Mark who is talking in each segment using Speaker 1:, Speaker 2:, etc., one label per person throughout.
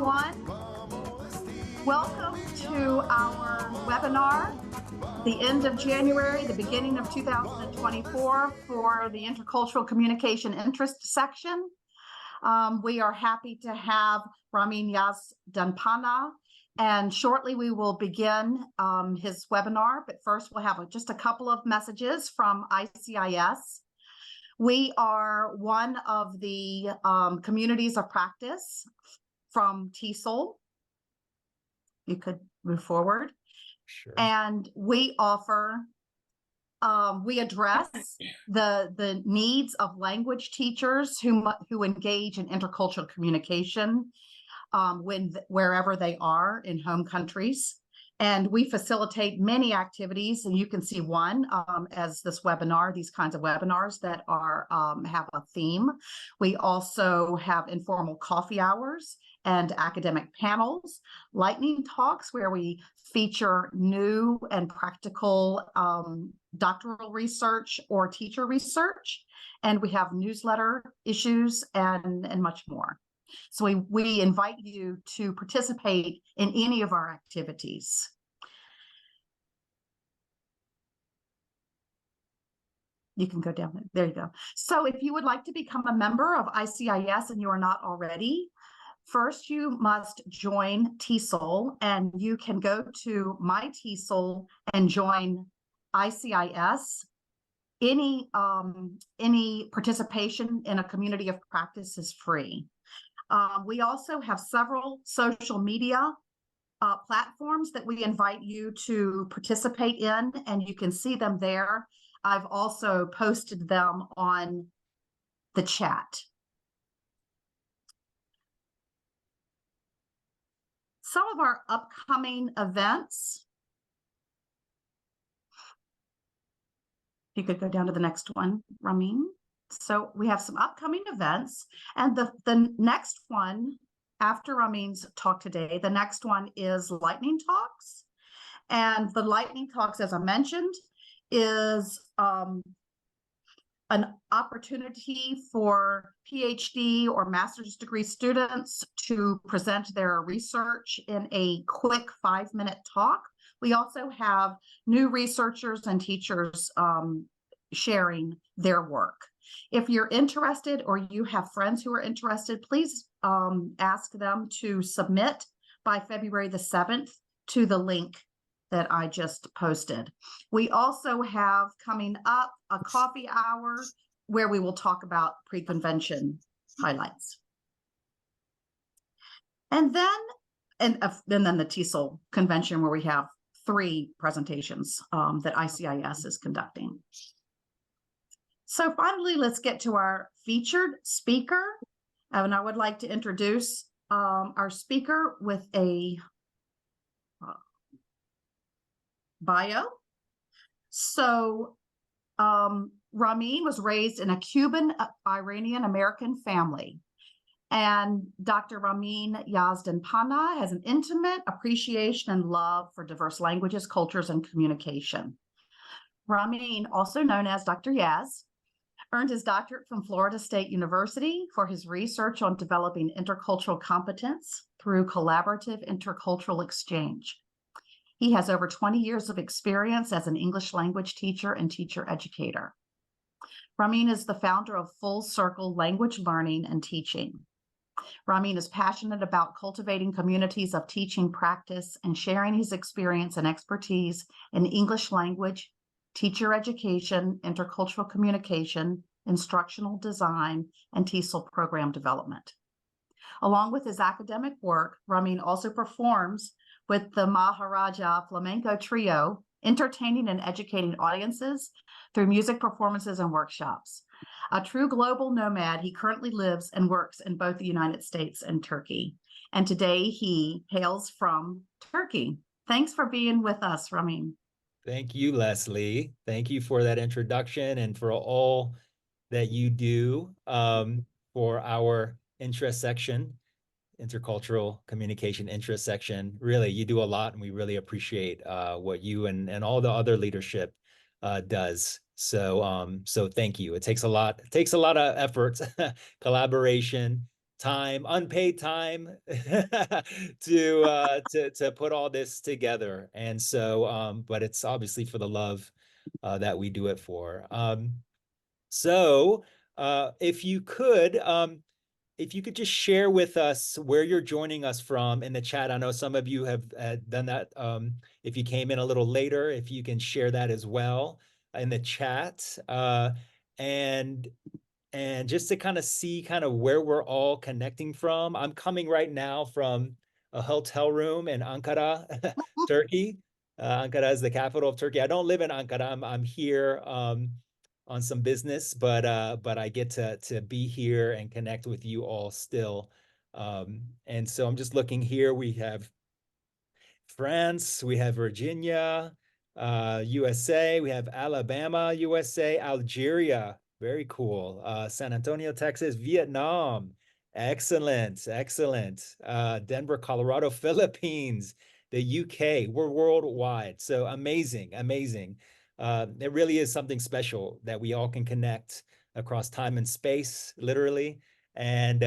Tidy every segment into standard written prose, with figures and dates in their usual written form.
Speaker 1: everyone. Welcome to our webinar, the end of January, the beginning of 2024 for the Intercultural Communication Interest section. We are happy to have Ramin Yazdanpanah, and shortly we will begin his webinar, but first we'll have just a couple of messages from ICIS. We are one of the communities of practice from TESOL. You could move forward.
Speaker 2: Sure.
Speaker 1: And we offer, we address the needs of language teachers who engage in intercultural communication wherever they are in home countries. And we facilitate many activities, and you can see one as this webinar, these kinds of webinars that are have a theme. We also have informal coffee hours and academic panels, lightning talks where we feature new and practical doctoral research or teacher research, and we have newsletter issues and much more. So we invite you to participate in any of our activities. You can go down there. There you go. So if you would like to become a member of ICIS and you are not already, first you must join TESOL, and you can go to My TESOL and join ICIS. Any participation in a community of practice is free. We also have several social media platforms that we invite you to participate in, and you can see them there. I've also posted them on the chat. Some of our upcoming events. You could go down to the next one, Ramin. So we have some upcoming events, and the next one after Ramin's talk today, the next one is lightning talks. And the lightning talks, as I mentioned, is an opportunity for PhD or master's degree students to present their research in a quick 5-minute talk. We also have new researchers and teachers sharing their work. If you're interested or you have friends who are interested, please ask them to submit by February the 7th to the link that I just posted. We also have coming up a coffee hour where we will talk about pre-convention highlights. And then the TESOL convention, where we have 3 presentations that ICIS is conducting. So finally, let's get to our featured speaker. And I would like to introduce our speaker with a bio. So Ramin was raised in a Cuban-Iranian-American family. And Dr. Ramin Yazdanpanah has an intimate appreciation and love for diverse languages, cultures, and communication. Ramin, also known as Dr. Yaz, earned his doctorate from Florida State University for his research on developing intercultural competence through collaborative intercultural exchange. He has over 20 years of experience as an English language teacher and teacher educator. Ramin is the founder of Full Circle Language Learning and Teaching. Ramin is passionate about cultivating communities of teaching practice and sharing his experience and expertise in English language, teacher education, intercultural communication, instructional design, and TESOL program development. Along with his academic work, Ramin also performs with the Maharaja Flamenco Trio, entertaining and educating audiences through music performances and workshops. A true global nomad, he currently lives and works in both the United States and Turkey. And today he hails from Turkey. Thanks for being with us, Ramin.
Speaker 2: Thank you, Leslie. Thank you for that introduction and for all that you do for our interest section, intercultural communication interest section. Really, you do a lot, and we really appreciate what you and all the other leadership does. So thank you. It takes a lot of effort, collaboration, time, unpaid time to put all this together. And so, but it's obviously for the love that we do it for. So if you could just share with us where you're joining us from in the chat. I know some of you have done that. If you came in a little later, if you can share that as well in the chat. And and just to kind of see kind of where we're all connecting from. I'm coming right now from a hotel room in Ankara, Turkey. Ankara is the capital of Turkey. I don't live in Ankara. I'm here on some business, but I get to be here and connect with you all still. And so I'm just looking here. We have France, we have Virginia, USA, we have Alabama, USA, Algeria, very cool. San Antonio, Texas, Vietnam, excellent, excellent. Denver, Colorado, Philippines, the UK, we're worldwide. So amazing, amazing. It really is something special that we all can connect across time and space, literally. And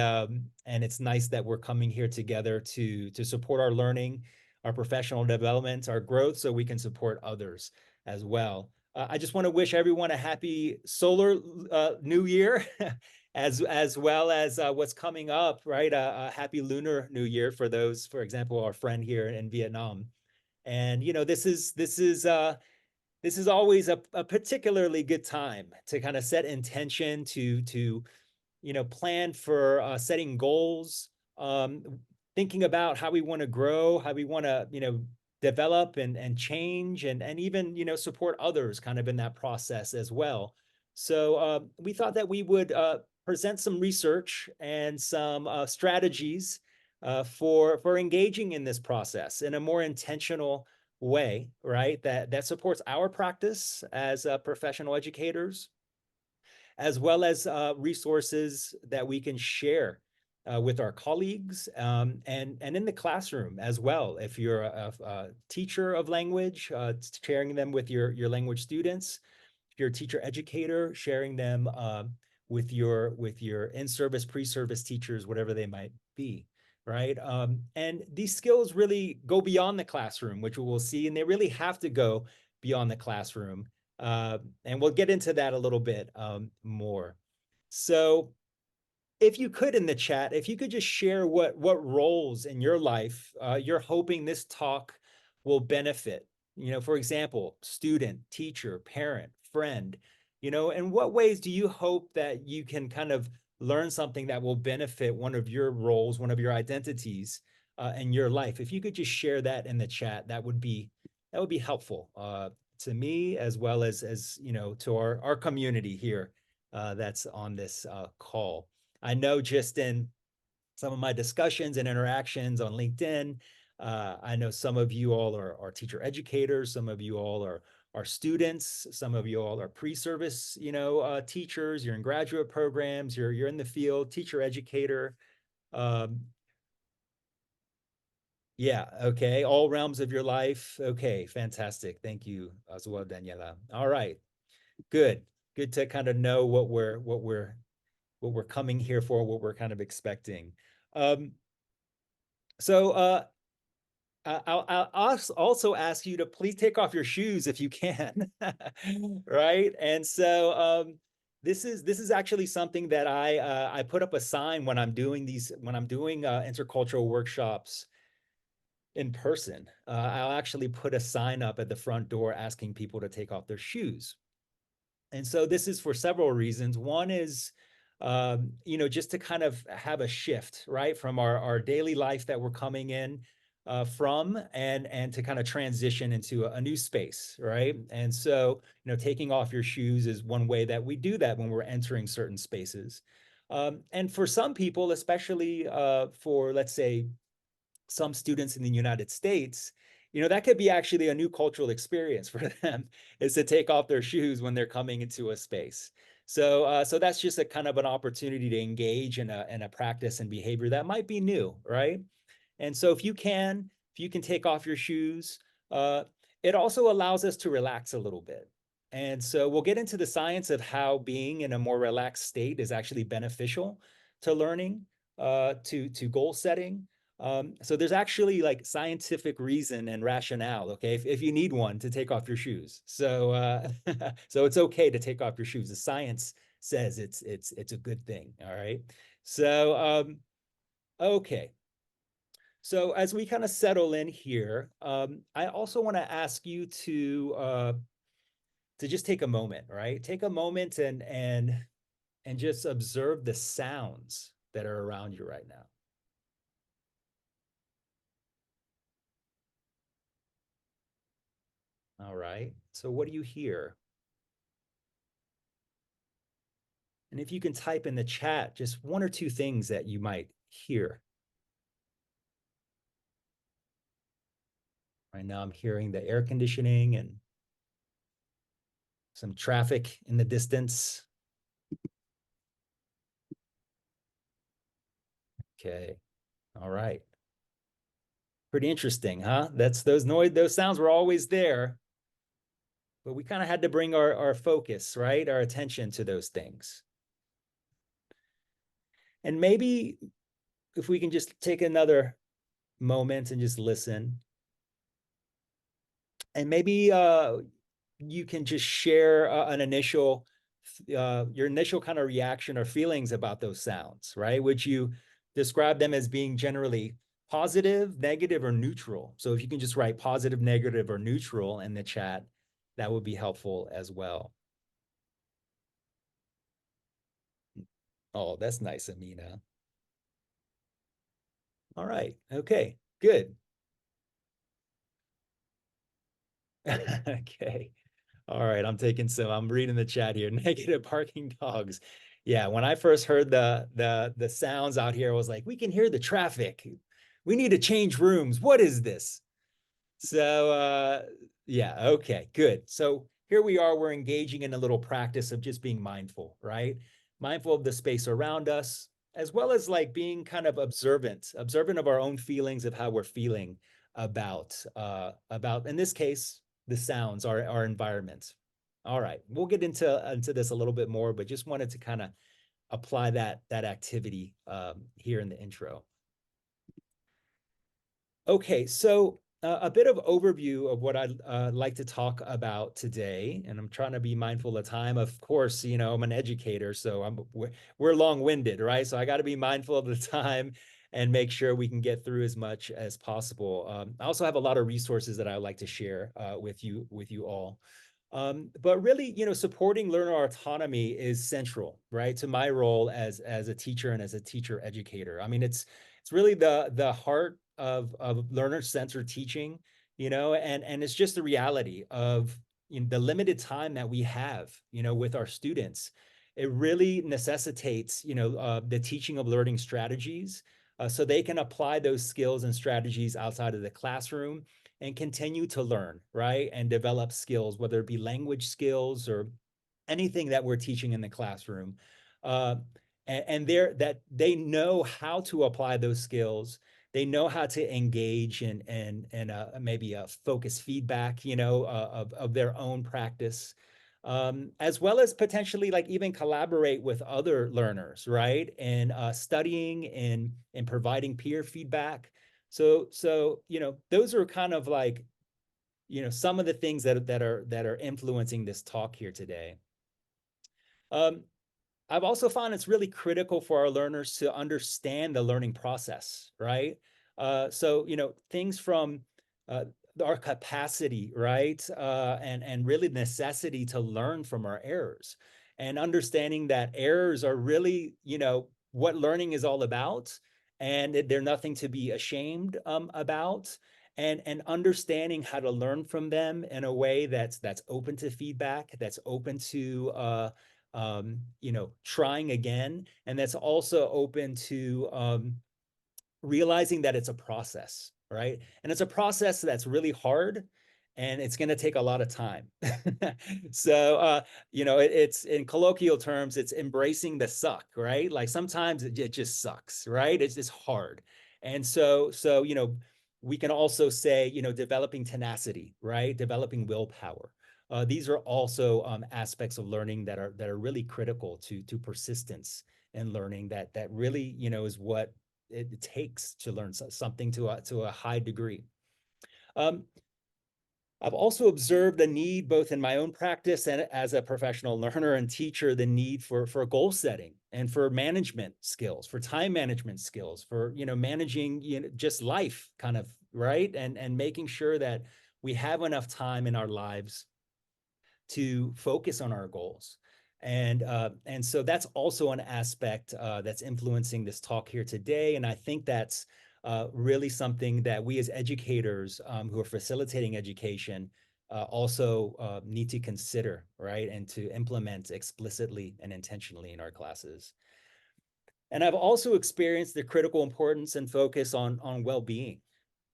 Speaker 2: it's nice that we're coming here together to support our learning, our professional development, our growth, so we can support others as well. I just want to wish everyone a happy solar new year, as well as what's coming up, right? A happy lunar new year for those, for example, our friend here in Vietnam. And you know, this is always a particularly good time to kind of set intention, to plan for setting goals, thinking about how we want to grow, how we want to, develop and change, and even, support others kind of in that process as well. So we thought that we would present some research and some strategies for engaging in this process in a more intentional way, right? That supports our practice as professional educators, as well as resources that we can share with our colleagues, and in the classroom as well. If you're a teacher of language, sharing them with your language students. If you're a teacher educator, sharing them with your in-service, pre-service teachers, whatever they might be, right? And these skills really go beyond the classroom, which we will see, and they really have to go beyond the classroom. And we'll get into that a little bit more. So if you could, in the chat, if you could just share what roles in your life you're hoping this talk will benefit. For example, student, teacher, parent, friend. In what ways do you hope that you can kind of learn something that will benefit one of your roles, one of your identities in your life? If you could just share that in the chat, that would be helpful to me, as well as to our community here that's on this call. I know just in some of my discussions and interactions on LinkedIn, I know some of you all are teacher educators, some of you all are students, some of you all are pre-service, teachers. You're in graduate programs, you're in the field, teacher educator. Yeah, okay, all realms of your life. Okay, fantastic. Thank you as well, Daniela. All right, good to kind of know what we're coming here for, what we're kind of expecting. So I'll also ask you to please take off your shoes if you can, right? And so this is actually something that I put up a sign when I'm doing intercultural workshops in person. I'll actually put a sign up at the front door asking people to take off their shoes. And so this is for several reasons. One is, just to kind of have a shift, right, from our daily life that we're coming in from, and to kind of transition into a new space, right? And so, taking off your shoes is one way that we do that when we're entering certain spaces. And for some people, especially for, let's say, some students in the United States, that could be actually a new cultural experience for them, is to take off their shoes when they're coming into a space. So that's just a kind of an opportunity to engage in a practice and behavior that might be new, right? And so if you can take off your shoes, it also allows us to relax a little bit. And so we'll get into the science of how being in a more relaxed state is actually beneficial to learning. to goal setting. So there's actually like scientific reason and rationale, okay, if you need one, to take off your shoes. So so it's okay to take off your shoes. The science says it's a good thing. All right. So okay. So as we kind of settle in here, I also want to ask you to just take a moment, right? Take a moment and just observe the sounds that are around you right now. All right. So what do you hear? And if you can type in the chat just one or two things that you might hear. Right now I'm hearing the air conditioning and some traffic in the distance. Okay. All right. Pretty interesting, huh? That's those sounds were always there, but we kind of had to bring our focus, right? Our attention to those things. And maybe if we can just take another moment and just listen. And maybe you can just share your initial kind of reaction or feelings about those sounds, right? Would you describe them as being generally positive, negative, or neutral? So if you can just write positive, negative, or neutral in the chat, that would be helpful as well. Oh, that's nice, Amina. All right. Okay, good. Okay. All right, I'm reading the chat here. Negative barking dogs. Yeah, when I first heard the sounds out here, I was like, we can hear the traffic. We need to change rooms. What is this? So yeah, okay, good. So here we are, we're engaging in a little practice of just being mindful, right? Mindful of the space around us, as well as like being kind of observant of our own feelings, of how we're feeling about in this case, the sounds, our environment. All right, we'll get into this a little bit more, but just wanted to kind of apply that activity here in the intro. Okay, so a bit of overview of what I'd like to talk about today, and I'm trying to be mindful of time. Of course, you know, I'm an educator, so we're long-winded, right? So I got to be mindful of the time and make sure we can get through as much as possible. I also have a lot of resources that I would like to share with you all. But really, you know, supporting learner autonomy is central, right, to my role as a teacher and as a teacher educator. I mean, it's really the heart of learner-centered teaching, you know, and it's just the reality of, you know, the limited time that we have, you know, with our students. It really necessitates, you know, the teaching of learning strategies, so they can apply those skills and strategies outside of the classroom and continue to learn, right? And develop skills, whether it be language skills or anything that we're teaching in the classroom. Uh, and that they know how to apply those skills. They know how to engage in maybe a focus feedback, you know, of their own practice, as well as potentially like even collaborate with other learners, right? And studying and providing peer feedback. So you know, those are kind of like, you know, some of the things that are influencing this talk here today. I've also found it's really critical for our learners to understand the learning process, right? So, you know, things from uh, our capacity, right? And really necessity to learn from our errors, and understanding that errors are really, you know, what learning is all about, and they're nothing to be ashamed about. And understanding how to learn from them in a way that's open to feedback, that's open to you know, trying again. And that's also open to realizing that it's a process, right? And it's a process that's really hard, and it's going to take a lot of time. So, you know, it's in colloquial terms, it's embracing the suck, right? Like sometimes it just sucks, right? It's just hard. And so, you know, we can also say, you know, developing tenacity, right? Developing willpower. These are also aspects of learning that are really critical to persistence and learning that really, you know, is what it takes to learn something to a high degree. I've also observed the need, both in my own practice and as a professional learner and teacher, the need for goal setting and for management skills, for time management skills, for, you know, managing, you know, just life kind of, right? And making sure that we have enough time in our lives to focus on our goals. And so that's also an aspect that's influencing this talk here today. And I think that's really something that we as educators who are facilitating education also need to consider, right? And to implement explicitly and intentionally in our classes. And I've also experienced the critical importance and focus on well-being,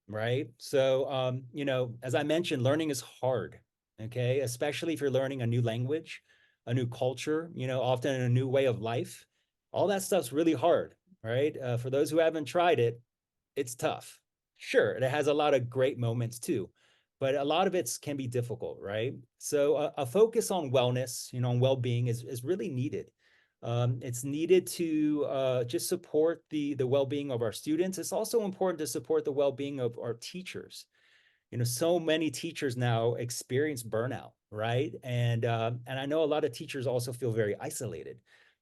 Speaker 2: right? So, you know, as I mentioned, learning is hard, okay? Especially if you're learning a new language, a new culture, you know, often a new way of life. All that stuff's really hard, right? For those who haven't tried it, it's tough. Sure, it has a lot of great moments too, but a lot of it can be difficult, right? So a focus on wellness, you know, on well-being is really needed. It's needed to just support the well-being of our students. It's also important to support the well-being of our teachers. You know, so many teachers now experience burnout, right? And I know a lot of teachers also feel very isolated.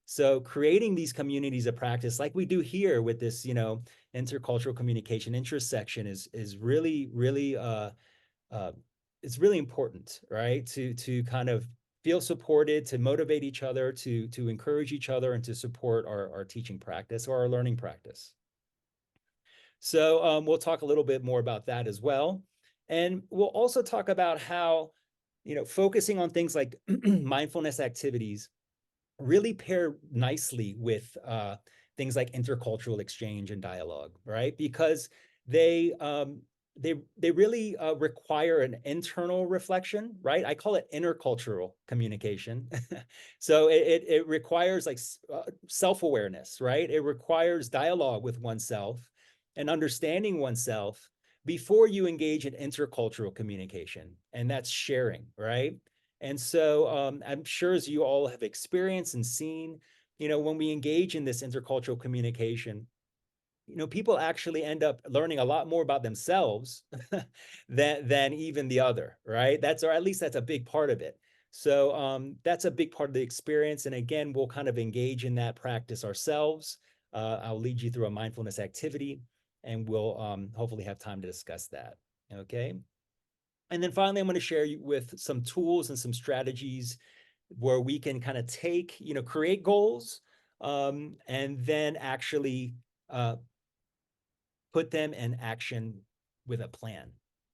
Speaker 2: So creating these communities of practice, like we do here with this, you know, intercultural communication intersection, is really, really it's really important, right? To kind of feel supported, to motivate each other, to encourage each other, and to support our teaching practice or our learning practice. So we'll talk a little bit more about that as well. And we'll also talk about how, you know, focusing on things like mindfulness activities really pair nicely with things like intercultural exchange and dialogue, right? Because they really require an internal reflection, right? I call it intercultural communication. So it requires like self-awareness, right? It requires dialogue with oneself and understanding oneself before you engage in intercultural communication, and that's sharing, right? And so I'm sure, as you all have experienced and seen, you know, when we engage in this intercultural communication, you know, people actually end up learning a lot more about themselves than even the other, right? Or at least that's a big part of it. So that's a big part of the experience. And again, we'll kind of engage in that practice ourselves. I'll lead you through a mindfulness activity, and we'll hopefully have time to discuss that, okay? And then finally, I'm going to share with some tools and some strategies where we can kind of take, you know, create goals and then actually put them in action with a plan,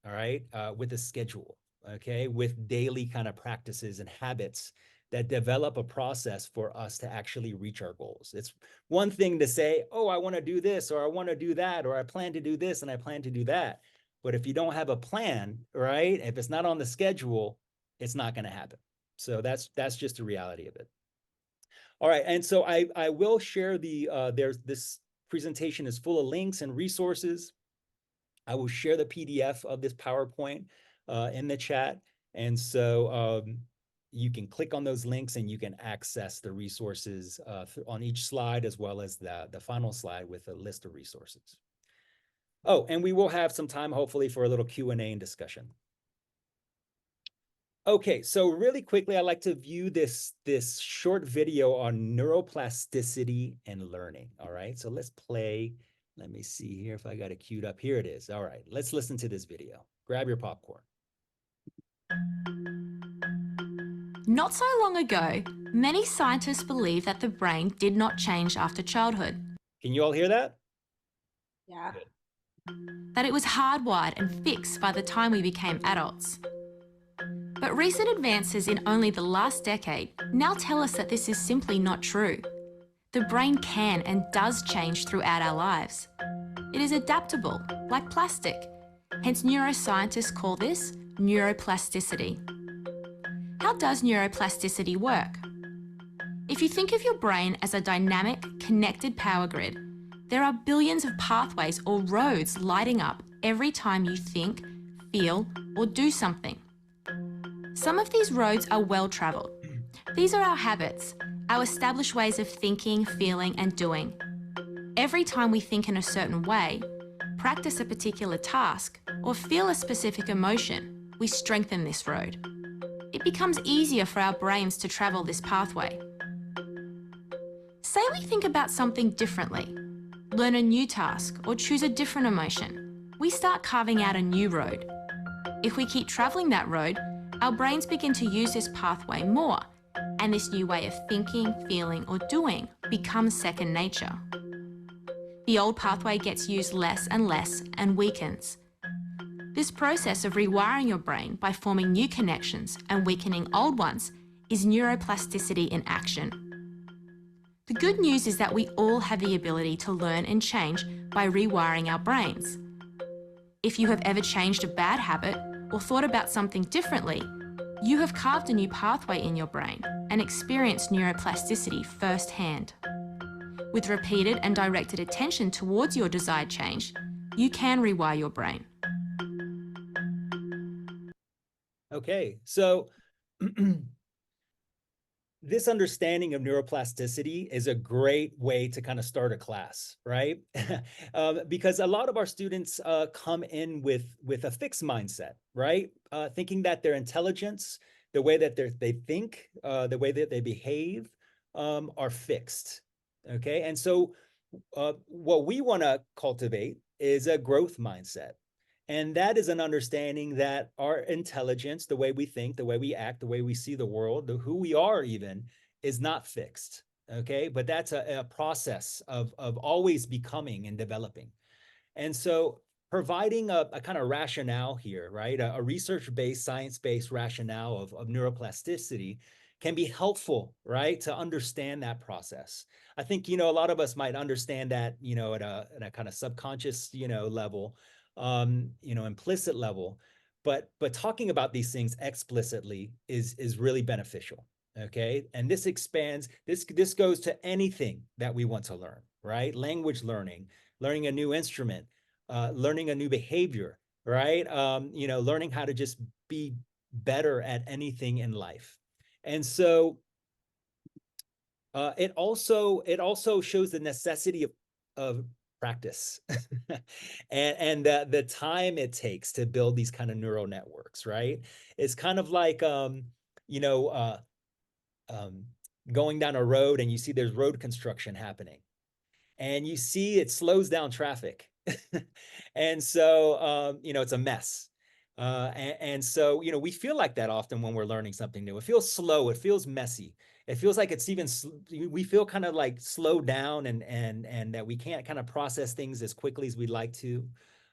Speaker 2: all right, with a schedule, okay, with daily kind of practices and habits that develop a process for us to actually reach our goals. It's one thing to say, oh, I want to do this, or I want to do that, or I plan to do this, and I plan to do that. But if you don't have a plan, right, if it's not on the schedule, it's not going to happen. So that's just the reality of it. All right, and so I will share there's this presentation is full of links and resources. I will share the PDF of this PowerPoint in the chat. And so you can click on those links and you can access the resources on each slide, as well as the final slide with a list of resources. Oh, and we will have some time, hopefully, for a little Q&A and discussion. Okay, so really quickly, I'd like to view this short video on neuroplasticity and learning. All right, so let's play. Let me see here if I got it queued up. Here it is. All right, let's listen to this video. Grab your popcorn.
Speaker 3: Not so long ago, many scientists believed that the brain did not change after childhood.
Speaker 2: Can you all hear that?
Speaker 4: Yeah.
Speaker 2: Good.
Speaker 3: That it was hardwired and fixed by the time we became adults. But recent advances in only the last decade now tell us that this is simply not true. The brain can and does change throughout our lives. It is adaptable, like plastic. Hence, neuroscientists call this neuroplasticity. How does neuroplasticity work? If you think of your brain as a dynamic, connected power grid, there are billions of pathways or roads lighting up every time you think, feel, or do something. Some of these roads are well-travelled. These are our habits, our established ways of thinking, feeling, and doing. Every time we think in a certain way, practice a particular task, or feel a specific emotion, we strengthen this road. It becomes easier for our brains to travel this pathway. Say we think about something differently, learn a new task, or choose a different emotion. We start carving out a new road. If we keep travelling that road, our brains begin to use this pathway more, and this new way of thinking, feeling, or doing becomes second nature. The old pathway gets used less and weakens. This process of rewiring your brain by forming new connections and weakening old ones is neuroplasticity in action. The good news is that we all have the ability to learn and change by rewiring our brains. If you have ever changed a bad habit or thought about something differently, you have carved a new pathway in your brain and experienced neuroplasticity firsthand. With repeated and directed attention towards your desired change, you can rewire your brain.
Speaker 2: Okay, so this understanding of neuroplasticity is a great way to kind of start a class, right? Because a lot of our students come in with a fixed mindset, right? Thinking that their intelligence, the way that they think, the way that they behave are fixed, okay? And so what we want to cultivate is a growth mindset. And that is an understanding that our intelligence, the way we think, the way we act, the way we see the world, who we are even, is not fixed, okay? But that's a process of always becoming and developing. And so providing a kind of rationale here, right? A research-based, science-based rationale of neuroplasticity can be helpful, right? To understand that process. I think, a lot of us might understand that, at a kind of subconscious, level, implicit level, but talking about these things explicitly is really beneficial. Okay. And this expands, this goes to anything that we want to learn, right? Language learning, learning a new instrument, learning a new behavior, right? Learning how to just be better at anything in life. And so it also shows the necessity of practice and the time it takes to build these kind of neural networks, right? It's kind of like going down a road and you see there's road construction happening and you see it slows down traffic. And so it's a mess. And so we feel like that often when we're learning something new. It feels slow, it feels messy. It feels like it's even, we feel kind of like slowed down and that we can't kind of process things as quickly as we'd like to.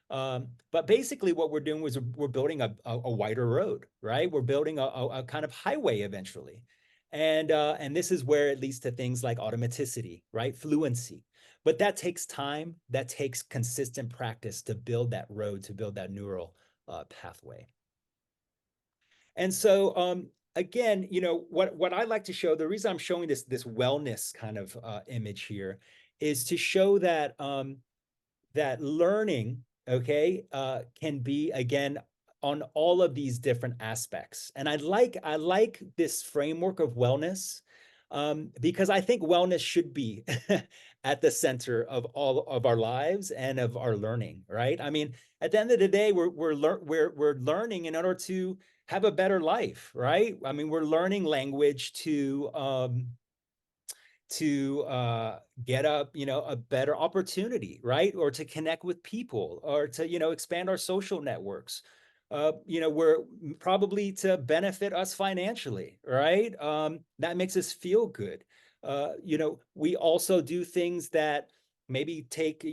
Speaker 2: But basically what we're doing is we're building a wider road, right? We're building a kind of highway eventually. And this is where it leads to things like automaticity, right? Fluency. But that takes time, that takes consistent practice to build that road, to build that neural pathway. And so again, what I like to show, the reason I'm showing this wellness kind of image here is to show that that learning, okay, can be, again, on all of these different aspects. And I like this framework of wellness because I think wellness should be at the center of all of our lives and of our learning, right? I mean, at the end of the day, we're learning in order to have a better life, right? I mean, we're learning language to get a better opportunity, right? Or to connect with people, or to, expand our social networks. We're probably to benefit us financially, right? That makes us feel good. We also do things that maybe take,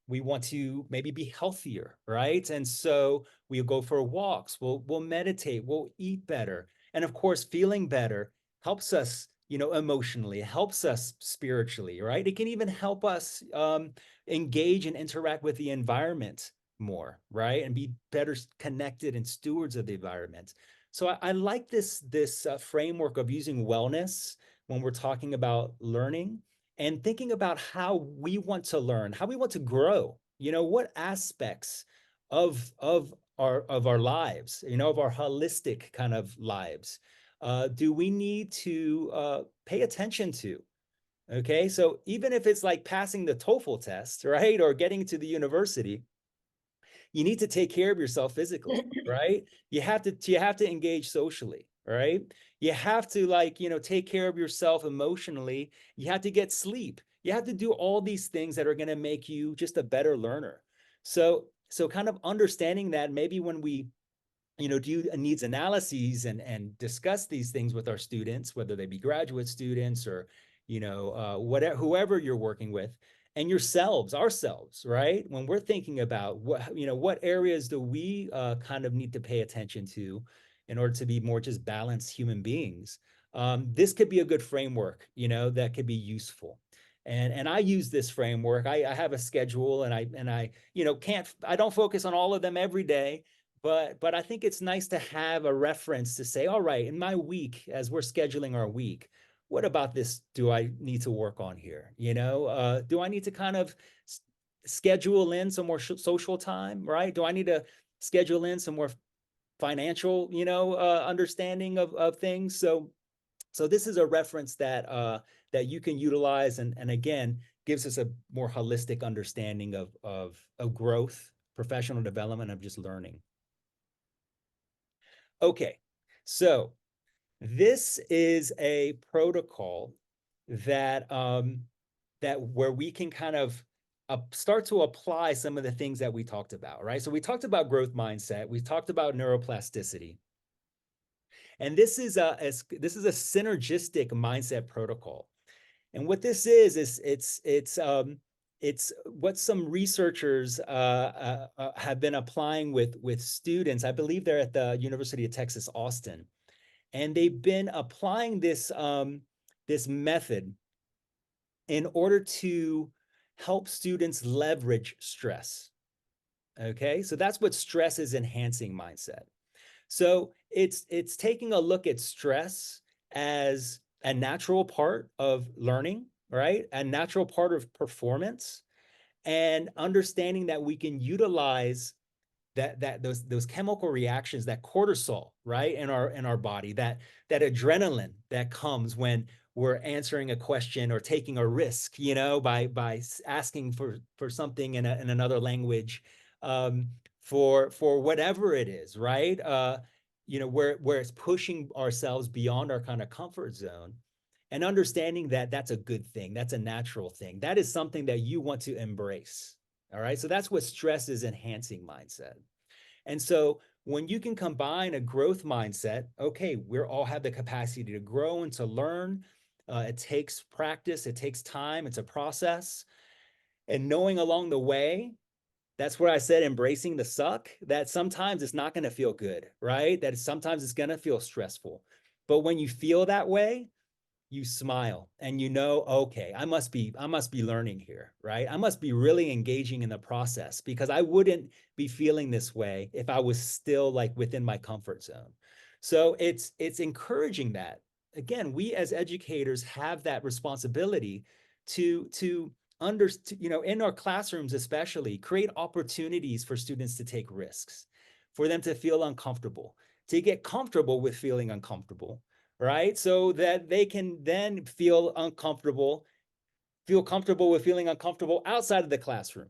Speaker 2: we want to maybe be healthier, right? And so we'll go for walks, we'll meditate, we'll eat better. And of course, feeling better helps us, emotionally, helps us spiritually, right? It can even help us engage and interact with the environment more, right? And be better connected and stewards of the environment. So I like this framework of using wellness when we're talking about learning and thinking about how we want to learn, how we want to grow, what aspects of our lives, of our holistic kind of lives do we need to pay attention to? Okay, so even if it's like passing the TOEFL test, right, or getting to the university, you need to take care of yourself physically, right? You have to engage socially, right? You have to, like, take care of yourself emotionally. You have to get sleep. You have to do all these things that are going to make you just a better learner. So kind of understanding that, maybe when we do needs analyses and discuss these things with our students, whether they be graduate students or whatever, whoever you're working with, and ourselves, right? When we're thinking about what areas do we kind of need to pay attention to in order to be more just balanced human beings, this could be a good framework, that could be useful. And I use this framework. I have a schedule, and I don't focus on all of them every day. But I think it's nice to have a reference to say, all right, in my week, as we're scheduling our week, what about this do I need to work on here? Do I need to kind of schedule in some more social time, right? Do I need to schedule in some more financial, understanding of things? So this is a reference that that you can utilize, and again, gives us a more holistic understanding of growth, professional development, of just learning. Okay, so this is a protocol that where we can kind of start to apply some of the things that we talked about, right? So we talked about growth mindset, we talked about neuroplasticity, and this is a synergistic mindset protocol. And what this is it's what some researchers have been applying with students. I believe they're at the University of Texas, Austin, and they've been applying this this method in order to help students leverage stress. Okay, so that's what stress is enhancing mindset. So it's taking a look at stress as a natural part of learning, right? A natural part of performance, and understanding that we can utilize those chemical reactions, that cortisol, right, in our body, that adrenaline that comes when we're answering a question or taking a risk, by asking for something in another language, for whatever it is, right? Where it's pushing ourselves beyond our kind of comfort zone, and understanding that that's a good thing, that's a natural thing, that is something that you want to embrace. All right, so that's what stress is enhancing mindset. And so when you can combine a growth mindset, okay, we all have the capacity to grow and to learn. It takes practice, it takes time, it's a process. And knowing along the way, that's where I said embracing the suck, that sometimes it's not going to feel good, right? That sometimes it's going to feel stressful. But when you feel that way, you smile and okay, I must be learning here, right? I must be really engaging in the process, because I wouldn't be feeling this way if I was still like within my comfort zone. So it's encouraging that. Again, we as educators have that responsibility to in our classrooms especially, create opportunities for students to take risks, for them to feel uncomfortable, to get comfortable with feeling uncomfortable, right? So that they can then feel comfortable with feeling uncomfortable outside of the classroom.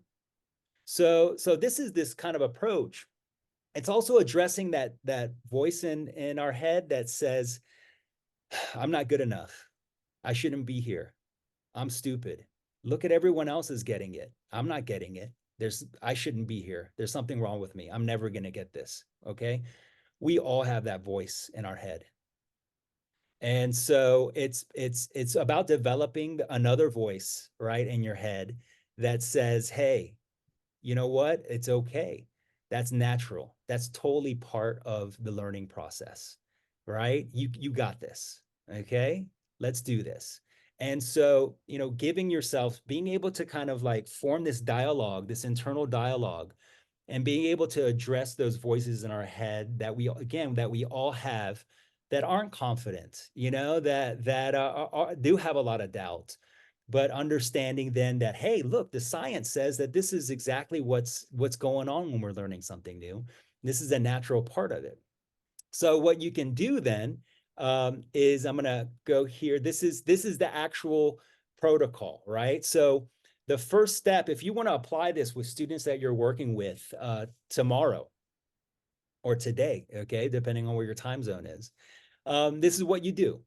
Speaker 2: So this is this kind of approach. It's also addressing that voice in our head that says, I'm not good enough. I shouldn't be here. I'm stupid. Look at everyone else is getting it. I'm not getting it. I shouldn't be here. There's something wrong with me. I'm never going to get this. Okay. We all have that voice in our head. And so it's about developing another voice, right, in your head that says, hey, you know what? It's okay. That's natural. That's totally part of the learning process, right? You got this. Okay, let's do this. And so, giving yourself, being able to kind of like form this dialogue, this internal dialogue, and being able to address those voices in our head that we all have, that aren't confident, that do have a lot of doubt, but understanding then that, hey, look, the science says that this is exactly what's going on when we're learning something new. This is a natural part of it. So what you can do then, is I'm going to go here. This is the actual protocol, right? So the first step, if you want to apply this with students that you're working with tomorrow or today, okay, depending on where your time zone is, this is what you do.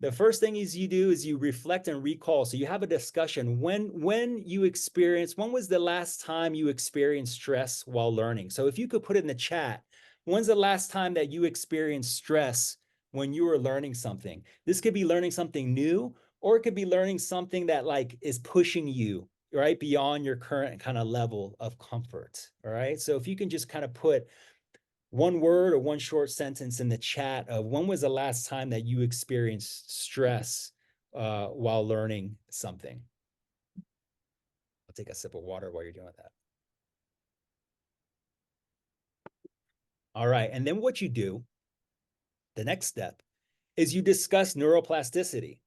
Speaker 2: The first thing you do is you reflect and recall. So you have a discussion. When was the last time you experienced stress while learning? So if you could put it in the chat, when's the last time that you experienced stress when you were learning something? This could be learning something new, or it could be learning something that like is pushing you, right, beyond your current kind of level of comfort. All right. So if you can just kind of put one word or one short sentence in the chat of when was the last time that you experienced stress while learning something. I'll take a sip of water while you're doing that. All right, and then what you do, the next step, is you discuss neuroplasticity.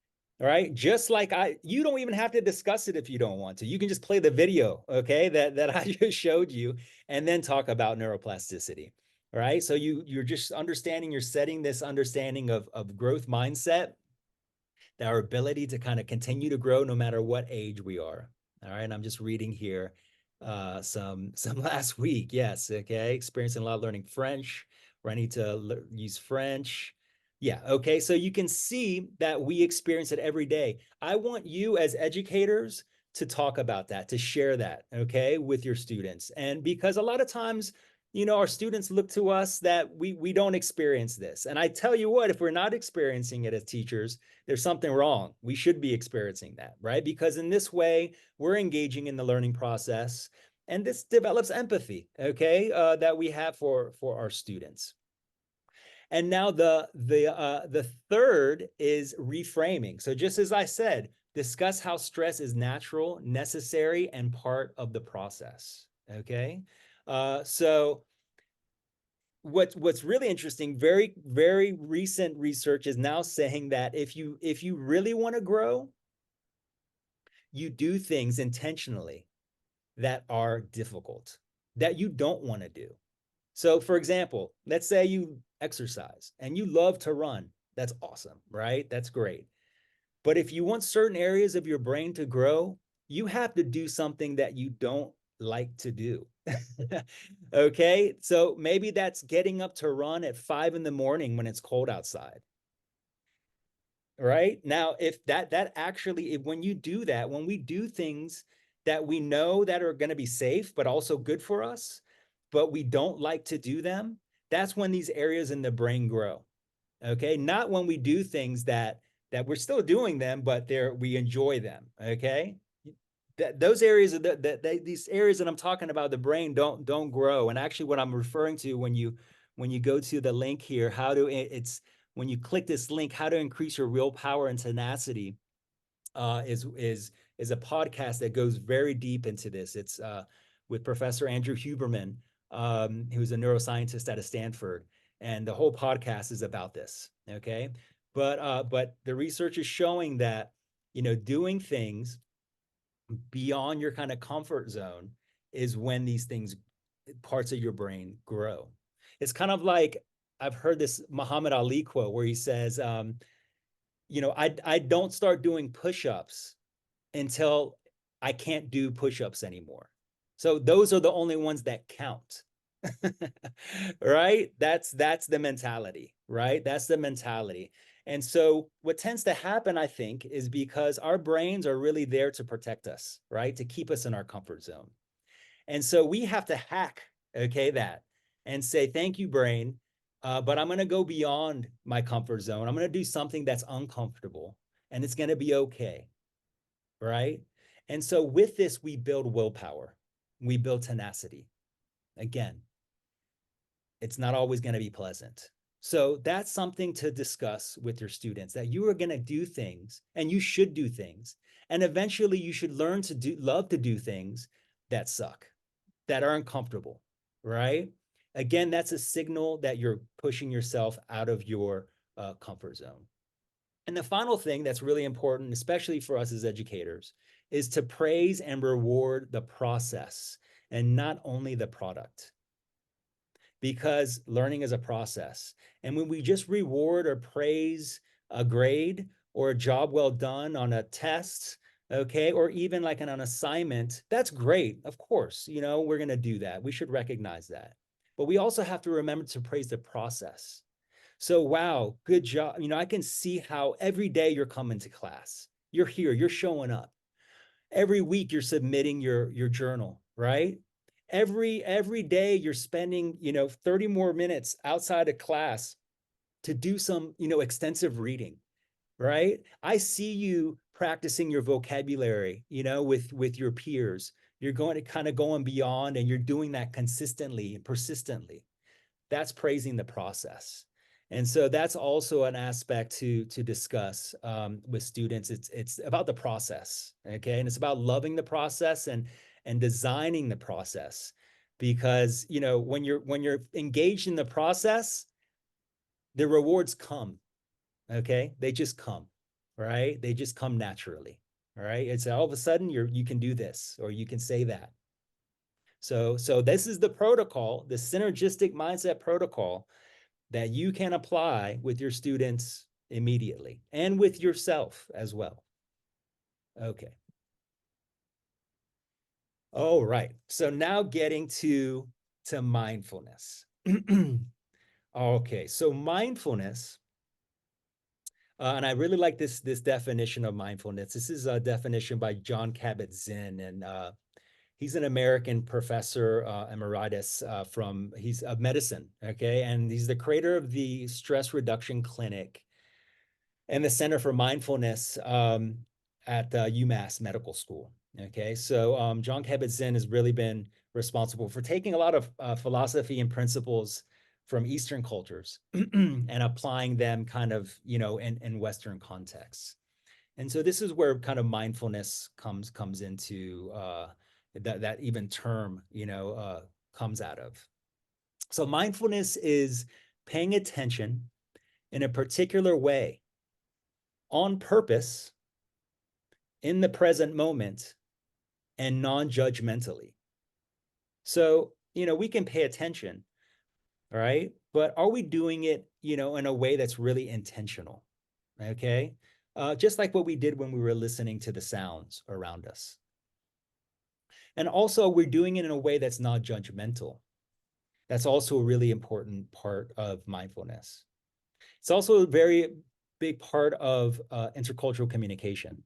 Speaker 2: All right, just like you don't even have to discuss it if you don't want to. You can just play the video, okay, that I just showed you, and then talk about neuroplasticity. All right, so you're just understanding, you're setting this understanding of growth mindset, our ability to kind of continue to grow no matter what age we are. All right, and I'm just reading here some last week. Yes, okay, experiencing a lot of learning French, where I need to use French. Yeah, okay, so you can see that we experience it every day. I want you as educators to talk about that, to share that, okay, with your students. And because a lot of times, you know, our students look to us that we don't experience this. And I tell you what, if we're not experiencing it as teachers, there's something wrong. We should be experiencing that, right? Because in this way, we're engaging in the learning process, and this develops empathy, okay, that we have for our students. And now the third is reframing. So just as I said, discuss how stress is natural, necessary, and part of the process. Okay, so what's really interesting, very recent research is now saying that if you really want to grow, you do things intentionally that are difficult, that you don't want to do. So for example, let's say you exercise and you love to run. That's awesome, right? That's great. But if you want certain areas of your brain to grow, you have to do something that you don't like to do. Okay, so maybe that's getting up to run at 5 in the morning when it's cold outside. Right now, if that actually, when you do that, when we do things that we know that are going to be safe but also good for us, but we don't like to do them, that's when these areas in the brain grow. Okay, not when we do things that we're still doing them, but we enjoy them. Okay, those areas of these areas that I'm talking about, the brain don't grow. And actually, what I'm referring to when you go to the link here, when you click this link, how to increase your willpower and tenacity, is a podcast that goes very deep into this. It's with Professor Andrew Huberman, who's a neuroscientist out of Stanford, and the whole podcast is about this. Okay, but the research is showing that, you know, doing things beyond your kind of comfort zone is when these things, parts of your brain, grow. It's kind of like, I've heard this Muhammad Ali quote where he says, you know, I don't start doing push-ups until I can't do push-ups anymore. So those are the only ones that count. Right? That's the mentality, right? That's the mentality. And so what tends to happen, I think, is because our brains are really there to protect us, right? To keep us in our comfort zone. And so we have to hack, okay, that, and say, thank you, brain, but I'm going to go beyond my comfort zone. I'm going to do something that's uncomfortable, and it's going to be okay, right? And so with this, we build willpower. We build tenacity. Again, it's not always going to be pleasant. So that's something to discuss with your students, that you are going to do things, and you should do things. And eventually you should learn to love to do things that suck, that are uncomfortable, right? Again, that's a signal that you're pushing yourself out of your comfort zone. And the final thing that's really important, especially for us as educators, is to praise and reward the process and not only the product. because learning is a process. And when we just reward or praise a grade or a job well done on a test, okay, or even like an assignment, that's great. Of course, you know, we're going to do that. We should recognize that. But we also have to remember to praise the process. So, wow, good job. You know, I can see how every day you're coming to class. You're here, you're showing up. Every week you're submitting your journal, right? Every day you're spending, you know, 30 more minutes outside of class to do some, you know, extensive reading, right? I see you practicing your vocabulary, you know, with your peers. You're going to kind of going beyond, and you're doing that consistently and persistently. That's praising the process. And so that's also an aspect to discuss with students. It's about the process, okay? And it's about loving the process and designing the process, because you know when you're engaged in the process, the rewards come, okay? They just come, right? They just come naturally, all right? It's all of a sudden you can do this or you can say that. So this is the protocol, the synergistic mindset protocol that you can apply with your students immediately and with yourself as well. Okay. All right. So now getting to mindfulness. Okay. So mindfulness, and I really like this definition of mindfulness. This is a definition by Jon Kabat-Zinn, and he's an American professor emeritus he's of medicine, okay? And he's the creator of the Stress Reduction Clinic and the Center for Mindfulness at UMass Medical School, okay? So Jon Kabat-Zinn has really been responsible for taking a lot of philosophy and principles from Eastern cultures and applying them kind of, you know, in Western contexts. And so this is where kind of mindfulness comes into that even term, you know, comes out of. So mindfulness is paying attention in a particular way, on purpose, in the present moment, and non-judgmentally. So, you know, we can pay attention, all right? But are we doing it, you know, in a way that's really intentional, okay? Just like what we did when we were listening to the sounds around us. And also, we're doing it in a way that's not judgmental. That's also a really important part of mindfulness. It's also a very big part of intercultural communication,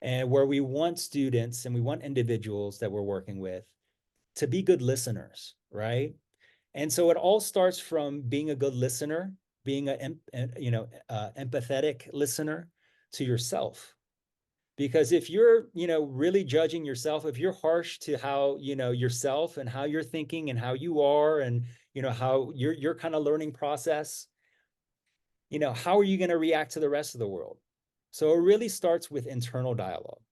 Speaker 2: and where we want students and we want individuals that we're working with to be good listeners, right? And so it all starts from being a good listener, being empathetic listener to yourself. Because if you're, you know, really judging yourself, if you're harsh to how, you know, yourself and how you're thinking and how you are, and, you know, how your kind of learning process, you know, how are you going to react to the rest of the world? So it really starts with internal dialogue.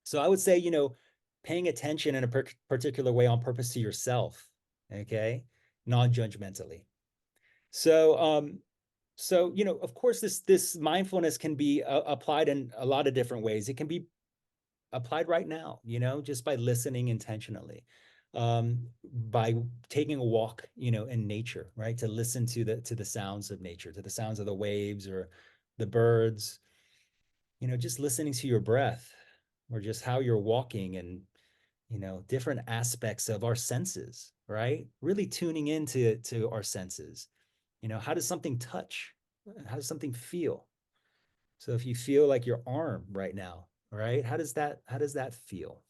Speaker 2: So I would say, you know, paying attention in a particular way on purpose to yourself, okay, non-judgmentally. So, so, you know, of course, this mindfulness can be applied in a lot of different ways. It can be applied right now, you know, just by listening intentionally, by taking a walk, you know, in nature, right? To listen to the sounds of nature, to the sounds of the waves or the birds, you know, just listening to your breath or just how you're walking, and, you know, different aspects of our senses, right? Really tuning into our senses. You know, how does something touch? How does something feel? So if you feel like your arm right now, right? How does that feel?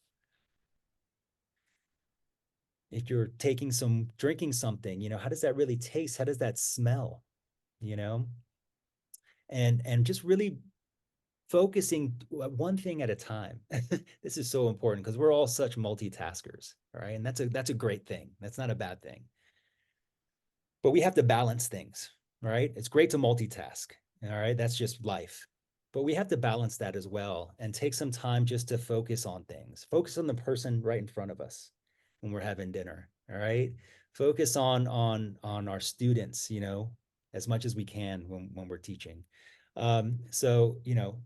Speaker 2: If you're drinking something, you know, how does that really taste? How does that smell? You know? And just really focusing one thing at a time. This is so important because we're all such multitaskers, right? And that's a great thing. That's not a bad thing. But we have to balance things, right? It's great to multitask, all right? That's just life. But we have to balance that as well and take some time just to focus on things. Focus on the person right in front of us when we're having dinner, all right? Focus on our students, you know, as much as we can when we're teaching. So, you know,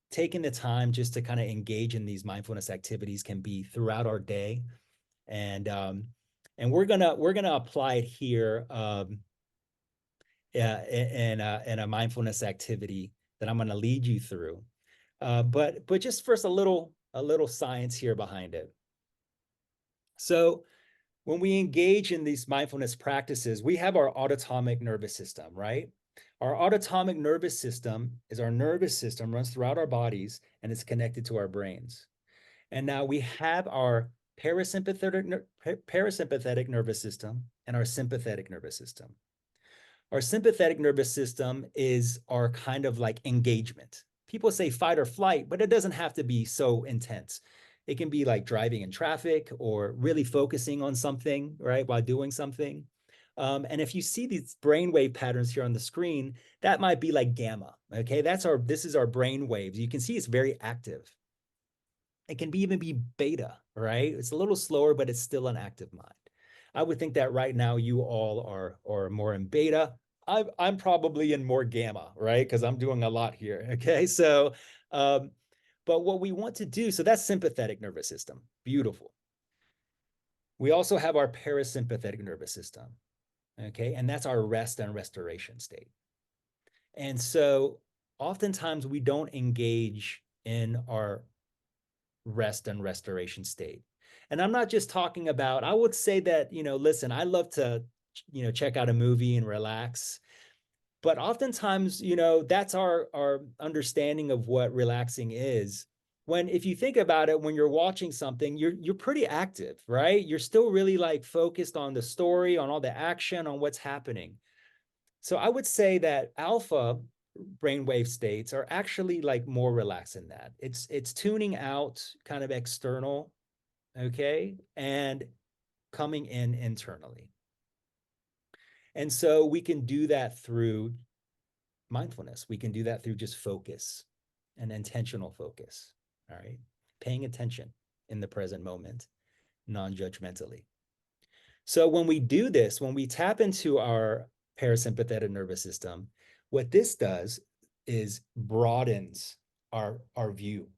Speaker 2: taking the time just to kind of engage in these mindfulness activities can be throughout our day. And And we're gonna apply it here in a mindfulness activity that I'm gonna lead you through. But just first a little science here behind it. So when we engage in these mindfulness practices, we have our autonomic nervous system, right? Our autonomic nervous system is our nervous system, runs throughout our bodies, and is connected to our brains. And now we have our parasympathetic nervous system and our sympathetic nervous system. Our sympathetic nervous system is our kind of like engagement. People say fight or flight, but it doesn't have to be so intense. It can be like driving in traffic or really focusing on something, right, while doing something. And if you see these brainwave patterns here on the screen, that might be like gamma, okay? This is our brain waves. You can see it's very active. It can even be beta, right? It's a little slower, but it's still an active mind. I would think that right now you all are more in beta. I'm probably in more gamma, right? Because I'm doing a lot here, okay? So, but what we want to do, so that's sympathetic nervous system, beautiful. We also have our parasympathetic nervous system, okay? And that's our rest and restoration state. And so oftentimes we don't engage in our rest and restoration state. And I'm not just talking about, I would say that, listen, I love to, check out a movie and relax. But oftentimes, that's our understanding of what relaxing is. When, if you think about it, when you're watching something, you're pretty active, right? You're still really like focused on the story, on all the action, on what's happening. So I would say that alpha brainwave states are actually like more relaxed in that. It's tuning out kind of external, okay, and coming in internally. And so we can do that through mindfulness. We can do that through just focus and intentional focus, all right? Paying attention in the present moment, non-judgmentally. So when we do this, when we tap into our parasympathetic nervous system, what this does is broadens our view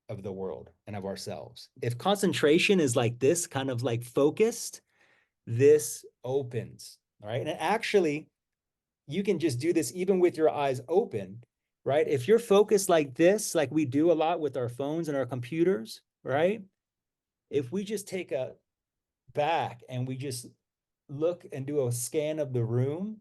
Speaker 2: of the world and of ourselves. If concentration is like this, kind of like focused, this opens, right? And actually, you can just do this even with your eyes open, right? If you're focused like this, like we do a lot with our phones and our computers, right? If we just take a back and we just look and do a scan of the room,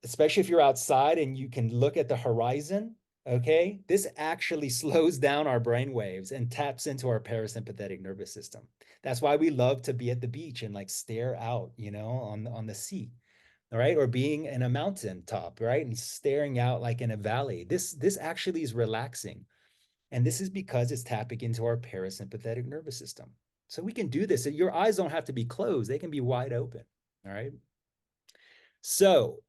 Speaker 2: especially if you're outside and you can look at the horizon, okay, this actually slows down our brain waves and taps into our parasympathetic nervous system. That's why we love to be at the beach and like stare out, on the sea, all right, or being in a mountain top, right, and staring out like in a valley. This actually is relaxing, and this is because it's tapping into our parasympathetic nervous system. So we can do this. Your eyes don't have to be closed; they can be wide open. All right. So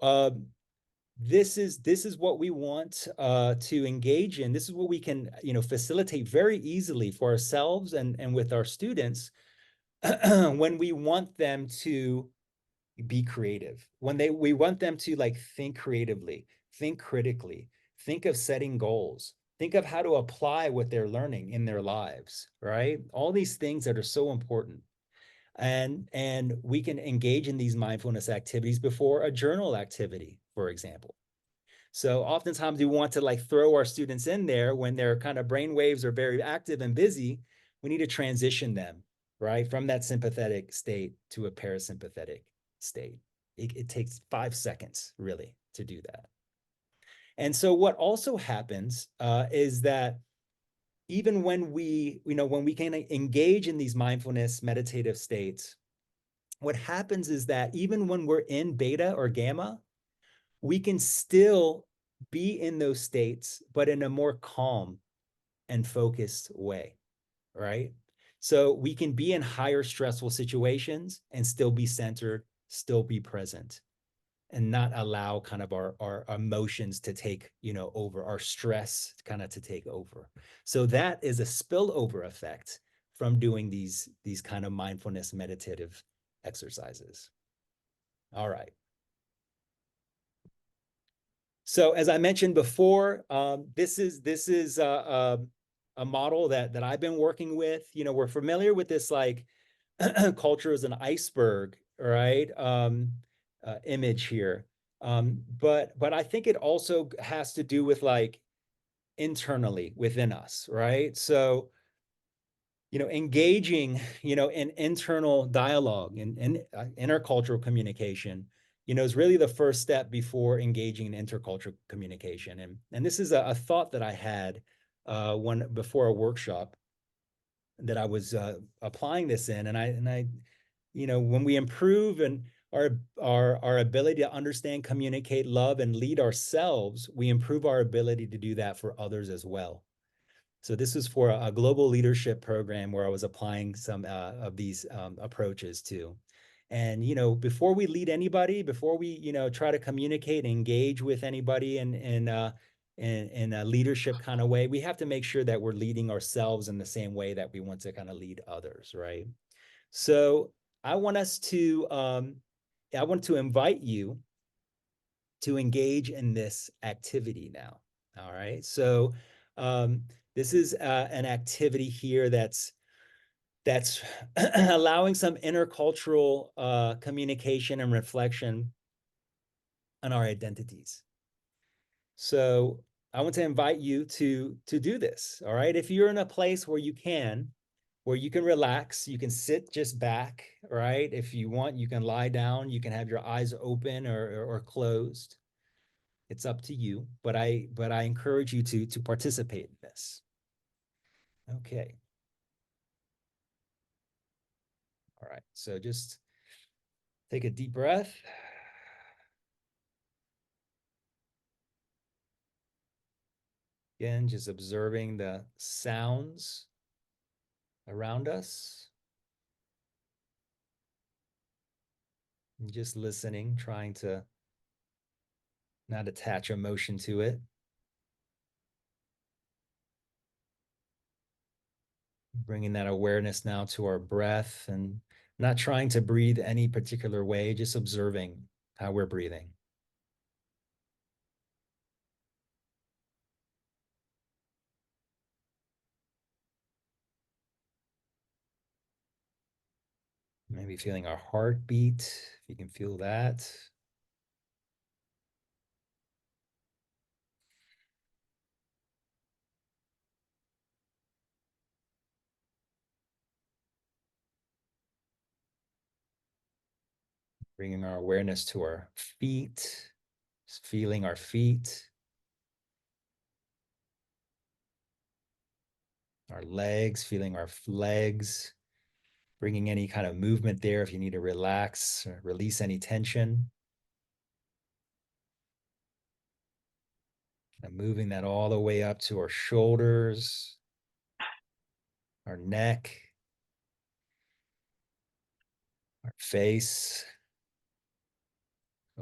Speaker 2: this is what we want to engage in. This is what we can facilitate very easily for ourselves and with our students when we want them to be creative, when we want them to like think creatively, think critically, think of setting goals, think of how to apply what they're learning in their lives, right? All these things that are so important. And we can engage in these mindfulness activities before a journal activity, for example. So oftentimes we want to like throw our students in there when their kind of brain waves are very active and busy. We need to transition them, right, from that sympathetic state to a parasympathetic state. It takes 5 seconds really to do that. And so what also happens is that even when we can engage in these mindfulness meditative states, what happens is that even when we're in beta or gamma, we can still be in those states, but in a more calm and focused way, right? So we can be in higher stressful situations and still be centered, still be present, and not allow kind of our emotions to take, over, our stress kind of to take over. So that is a spillover effect from doing these kind of mindfulness meditative exercises. All right. So as I mentioned before, this is a model that I've been working with. We're familiar with this like culture is an iceberg, right? Image here. But I think it also has to do with like internally within us, right? So, engaging, in internal dialogue and intercultural communication, is really the first step before engaging in intercultural communication. And this is a thought that I had before a workshop that I was applying this in, and I, when we improve and our ability to understand, communicate, love, and lead ourselves, we improve our ability to do that for others as well. So this is for a global leadership program where I was applying some of these approaches too. And, before we lead anybody, before we, try to communicate and engage with anybody in a leadership kind of way, we have to make sure that we're leading ourselves in the same way that we want to kind of lead others, right? So I want to invite you to engage in this activity now. All right. So this is an activity here that's allowing some intercultural communication and reflection on our identities. So I want to invite you to do this. All right. If you're in a place where you can relax, you can sit just back, right? If you want, you can lie down, you can have your eyes open or closed. It's up to you, but I encourage you to participate in this. Okay. All right. So just take a deep breath. Again, just observing the sounds around us. And just listening, trying to not attach emotion to it. Bringing that awareness now to our breath and not trying to breathe any particular way, just observing how we're breathing. Maybe feeling our heartbeat, if you can feel that. Bringing our awareness to our feet, just feeling our feet, our legs, feeling our legs, bringing any kind of movement there if you need to relax or release any tension. And moving that all the way up to our shoulders, our neck, our face.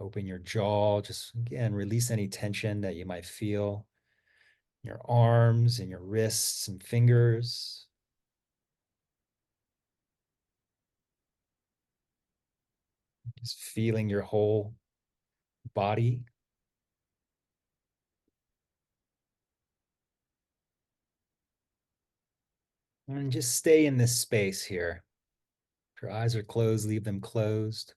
Speaker 2: Open your jaw, just again, release any tension that you might feel in your arms and your wrists and fingers. Just feeling your whole body. And just stay in this space here. If your eyes are closed, leave them closed.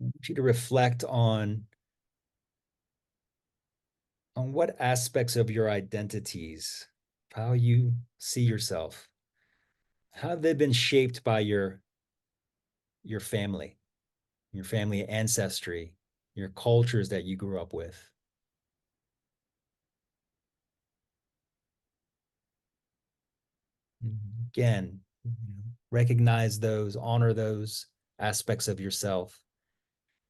Speaker 2: I want you to reflect on what aspects of your identities, how you see yourself, how have they been shaped by your family, your family ancestry, your cultures that you grew up with. Again, recognize those, honor those aspects of yourself.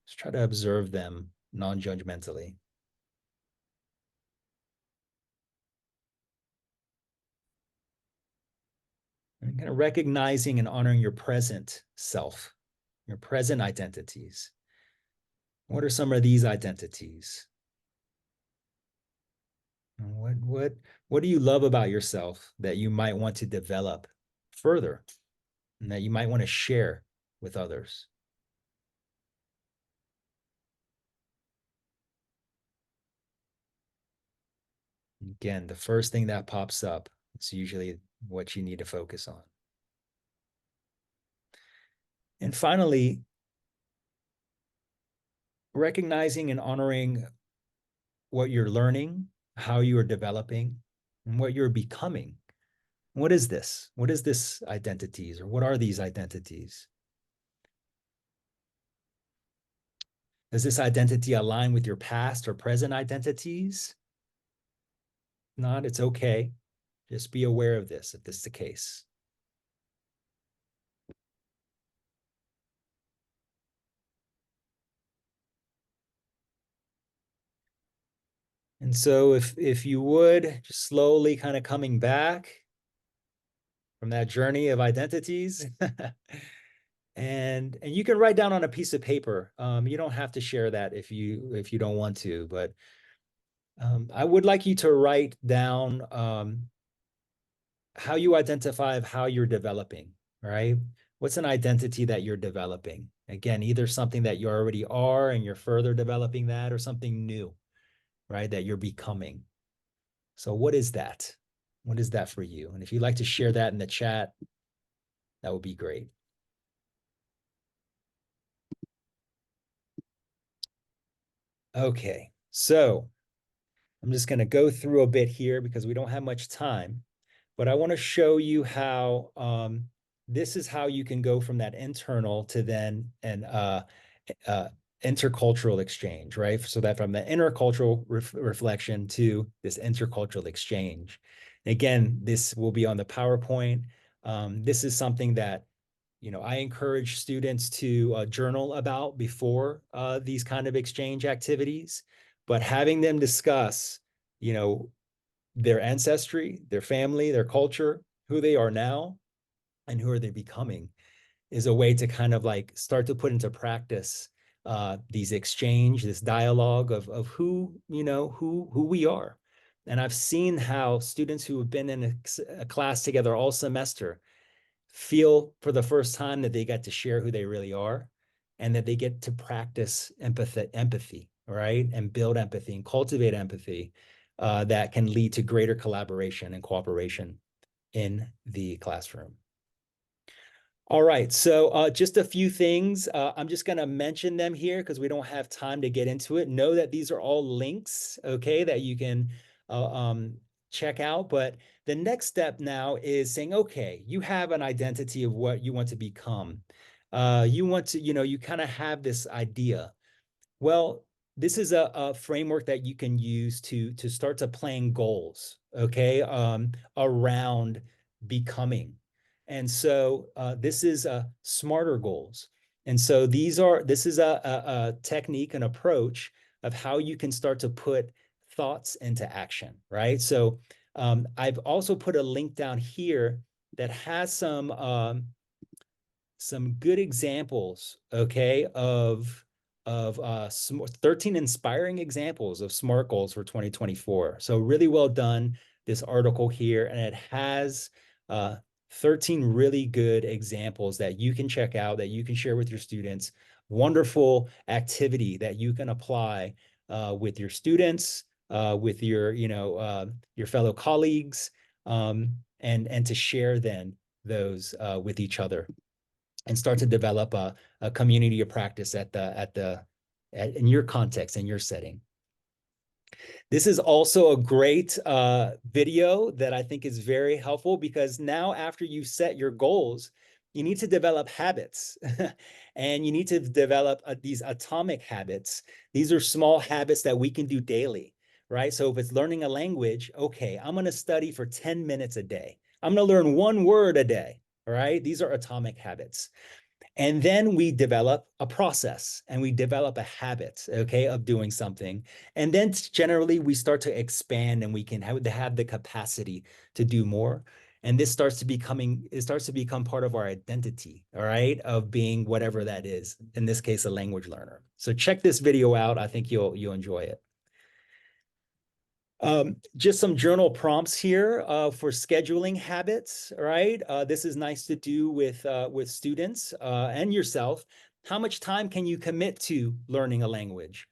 Speaker 2: Just try to observe them non-judgmentally. And kind of recognizing and honoring your present self, your present identities. What are some of these identities? What do you love about yourself that you might want to develop further and that you might want to share with others? Again, the first thing that pops up is usually what you need to focus on. And finally, recognizing and honoring what you're learning, how you are developing, and what you're becoming. What is this? What is this identities, or what are these identities? Does this identity align with your past or present identities? If not, it's okay. Just be aware of this if this is the case. And so if you would, just slowly kind of coming back from that journey of identities. And you can write down on a piece of paper. You don't have to share that if you don't want to, but I would like you to write down how you identify of how you're developing, right? What's an identity that you're developing? Again, either something that you already are and you're further developing that, or something new, right, that you're becoming. So what is that? What is that for you? And if you'd like to share that in the chat, that would be great. Okay, so I'm just going to go through a bit here because we don't have much time, but I want to show you how this is how you can go from that internal to then an intercultural exchange, right? So that from the intercultural reflection to this intercultural exchange. Again, this will be on the PowerPoint. This is something that I encourage students to journal about before these kind of exchange activities, but having them discuss, their ancestry, their family, their culture, who they are now, and who are they becoming, is a way to kind of like start to put into practice these exchange, this dialogue of who, who we are. And I've seen how students who have been in a class together all semester feel for the first time that they get to share who they really are, and that they get to practice empathy, right? And build empathy and cultivate empathy that can lead to greater collaboration and cooperation in the classroom. All right, so just a few things. I'm just going to mention them here because we don't have time to get into it. Know that these are all links, okay, that you can check out. But the next step now is saying, okay, you have an identity of what you want to become. You want to, you kind of have this idea. Well, this is a framework that you can use to start to plan goals, okay, around becoming. And so this is smarter goals. And so this is a technique, an approach of how you can start to put thoughts into action, right? So I've also put a link down here that has some good examples, okay, of 13 inspiring examples of SMART goals for 2024. So really well done, this article here, and it has 13 really good examples that you can check out, that you can share with your students. Wonderful activity that you can apply with your students, with your fellow colleagues, and to share then those with each other, and start to develop a community of practice in your context, in your setting. This is also a great video that I think is very helpful, because now after you set your goals, you need to develop habits and you need to develop these atomic habits. These are small habits that we can do daily, right? So if it's learning a language, okay, I'm going to study for 10 minutes a day. I'm going to learn one word a day. All right, these are atomic habits. And then we develop a process and we develop a habit, okay, of doing something. And then generally we start to expand, and we can have the capacity to do more. And this starts to become part of our identity, all right, of being whatever that is, in this case, a language learner. So check this video out. I think you'll enjoy it. Just some journal prompts here for scheduling habits, right? This is nice to do with students and yourself. How much time can you commit to learning a language?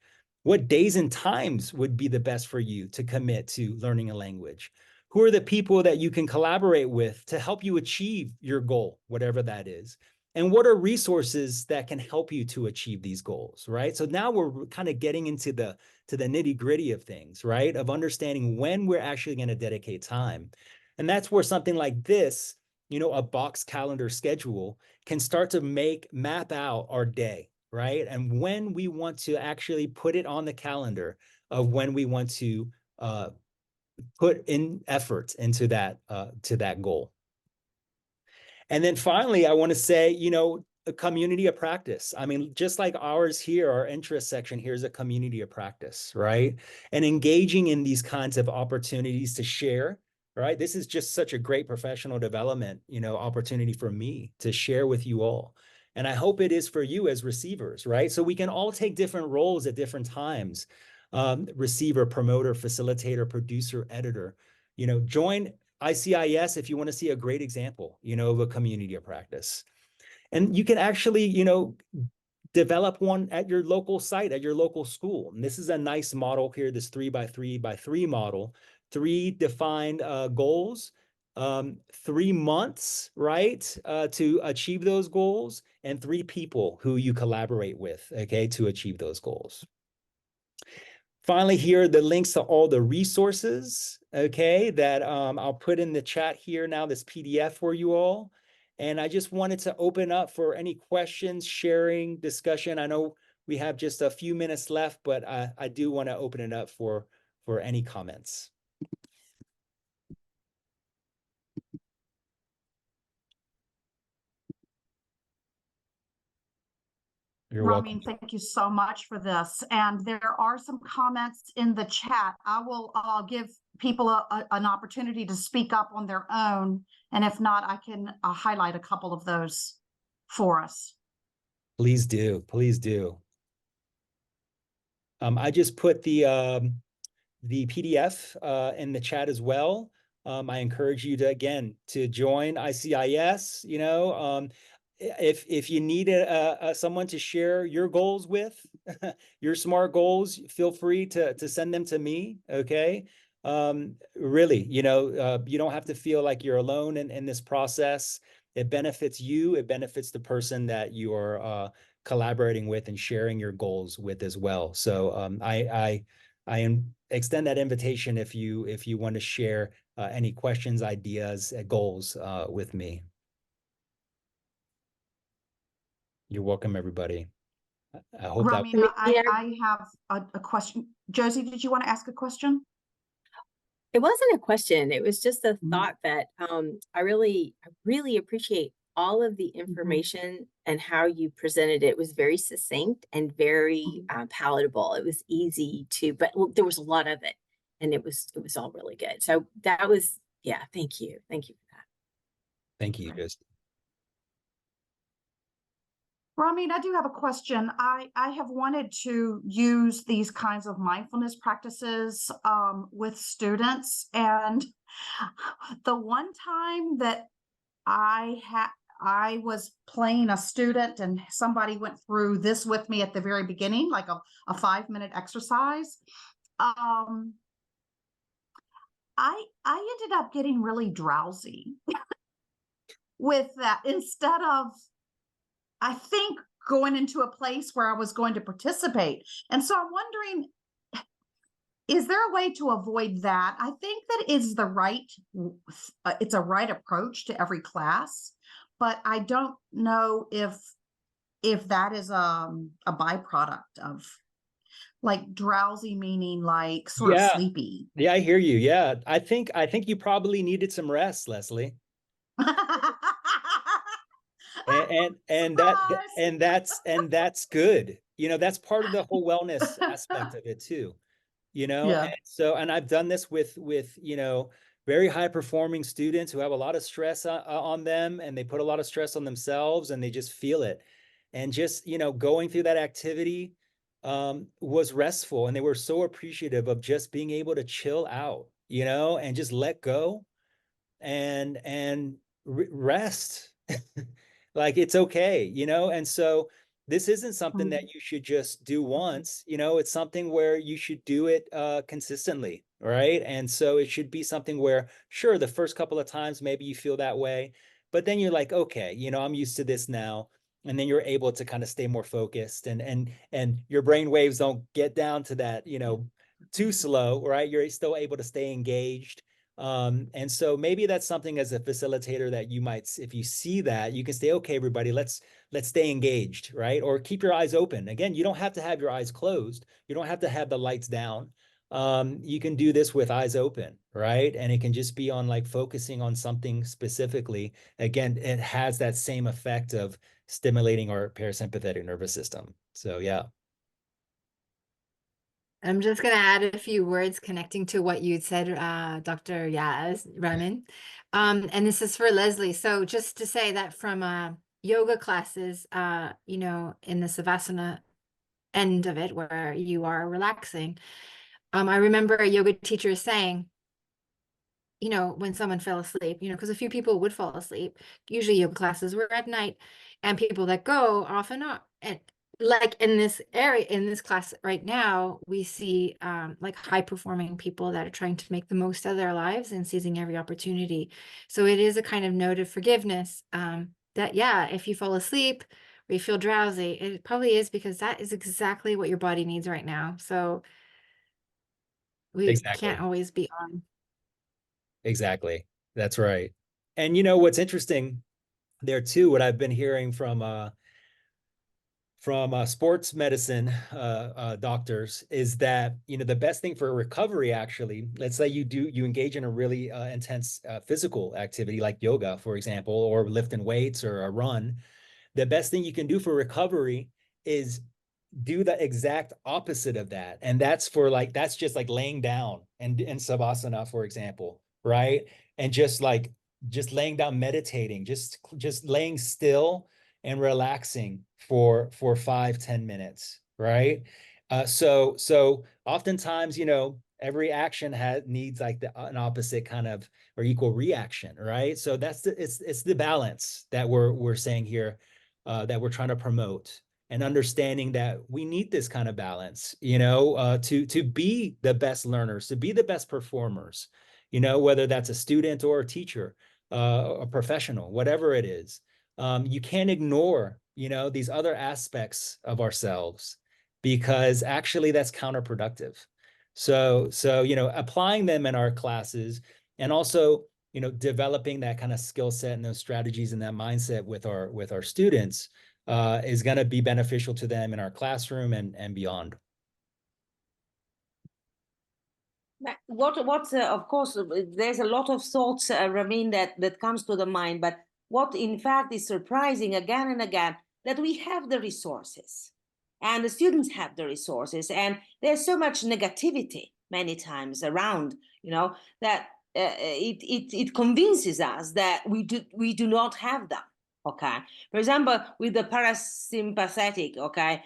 Speaker 2: What days and times would be the best for you to commit to learning a language? Who are the people that you can collaborate with to help you achieve your goal, whatever that is? And what are resources that can help you to achieve these goals, right? So now we're kind of getting into the nitty-gritty of things, right? Of understanding when we're actually going to dedicate time. And that's where something like this, a box calendar schedule can start to map out our day, right? And when we want to actually put it on the calendar of when we want to put in effort into that to that goal. And then finally, I want to say, a community of practice. I mean, just like ours here, our interest section here is a community of practice, right? And engaging in these kinds of opportunities to share, right? This is just such a great professional development, opportunity for me to share with you all. And I hope it is for you as receivers, right? So we can all take different roles at different times. Receiver, promoter, facilitator, producer, editor. Join ICIS if you want to see a great example, of a community of practice. And you can actually, develop one at your local site, at your local school. And this is a nice model here, this 3x3x3 model, 3 defined goals, 3 months, right, to achieve those goals, and 3 people who you collaborate with, okay, to achieve those goals. Finally, here are the links to all the resources, okay, that I'll put in the chat here now, this PDF for you all. And I just wanted to open up for any questions, sharing, discussion. I know we have just a few minutes left, but I do want to open it up for any comments. You're welcome.
Speaker 1: Ramin, thank you so much for this. And there are some comments in the chat. I'll give people an opportunity to speak up on their own. And if not, I can highlight a couple of those for us.
Speaker 2: Please do. Please do. I just put the PDF in the chat as well. I encourage you to, again, to join ICIS, if you need someone to share your goals with, your SMART goals, feel free to send them to me, okay? Really, you don't have to feel like you're alone in this process. It benefits you, it benefits the person that you are collaborating with and sharing your goals with as well. So I extend that invitation if you want to share any questions, ideas, goals with me. You're welcome, everybody. I hope
Speaker 1: Ramin,
Speaker 2: that.
Speaker 1: I have a question. Josie, did you want to ask a question?
Speaker 4: It wasn't a question. It was just a thought that I really appreciate all of the information and how you presented it. It was very succinct and very palatable. It was easy to, but there was a lot of it, and it was all really good. So that was, yeah. Thank you for that.
Speaker 2: Thank you, Josie.
Speaker 1: Ramin, I do have a question. I have wanted to use these kinds of mindfulness practices with students. And the one time that I was playing a student and somebody went through this with me at the very beginning, like a 5-minute exercise. I ended up getting really drowsy with that instead of, I think, going into a place where I was going to participate. And so I'm wondering, is there a way to avoid that? I think that is it's a right approach to every class, but I don't know if that is a byproduct of like drowsy, meaning like sort of sleepy.
Speaker 2: Yeah, I hear you. Yeah, I think you probably needed some rest, Leslie. and that's good. That's part of the whole wellness aspect of it too.
Speaker 1: Yeah.
Speaker 2: And I've done this with very high performing students who have a lot of stress on them, and they put a lot of stress on themselves, and they just feel it. And just going through that activity was restful, and they were so appreciative of just being able to chill out, and just let go and rest. Like, it's okay, and so this isn't something that you should just do once, you know, it's something where you should do it consistently, right? And so it should be something where, sure, the first couple of times maybe you feel that way, but then you're like, okay, you know, I'm used to this now. And then you're able to kind of stay more focused, and your brain waves don't get down to that, you know, too slow, right? You're still able to stay engaged. And so maybe that's something as a facilitator that you might, if you see that, you can say, okay, everybody, let's stay engaged, right? Or keep your eyes open. Again, you don't have to have your eyes closed. You don't have to have the lights down. You can do this with eyes open, right? And it can just be on like focusing on something specifically. Again, it has that same effect of stimulating our parasympathetic nervous system. So yeah.
Speaker 5: I'm just going to add a few words connecting to what you said, Dr. Ramin. And this is for Leslie. So just to say that from yoga classes, you know, in the Savasana end of it, where you are relaxing, I remember a yoga teacher saying, you know, when someone fell asleep, you know, because a few people would fall asleep. Usually yoga classes were at night, and people that go often are. And like in this area, in this class right now, we see like high performing people that are trying to make the most of their lives and seizing every opportunity. So it is a kind of note of forgiveness that, yeah, if you fall asleep or you feel drowsy, it probably is because that is exactly what your body needs right now. So we
Speaker 2: Exactly.
Speaker 5: can't always be on.
Speaker 2: Exactly. That's right. And you know what's interesting there too, what I've been hearing from sports medicine doctors is that, you know, the best thing for recovery, actually, let's say you engage in a really intense physical activity like yoga, for example, or lifting weights or a run. The best thing you can do for recovery is do the exact opposite of that. And that's just like laying down and in savasana, for example, right? And just laying down, meditating, just laying still and relaxing for 5-10 minutes, right? So oftentimes, you know, every action needs like an opposite kind of or equal reaction, right? So it's the balance that we're saying here, that we're trying to promote, and understanding that we need this kind of balance, you know, to be the best learners, to be the best performers, you know, whether that's a student or a teacher, a professional, whatever it is. You can't ignore, you know, these other aspects of ourselves, because actually that's counterproductive. So, you know, applying them in our classes, and also, you know, developing that kind of skill set and those strategies and that mindset with our students is going to be beneficial to them in our classroom and beyond.
Speaker 6: What of course, there's a lot of thoughts, Ramin, that comes to the mind, but what in fact is surprising again and again, that we have the resources and the students have the resources, and there's so much negativity many times around, you know, that it convinces us that we do not have them. Okay, for example, with the parasympathetic, okay,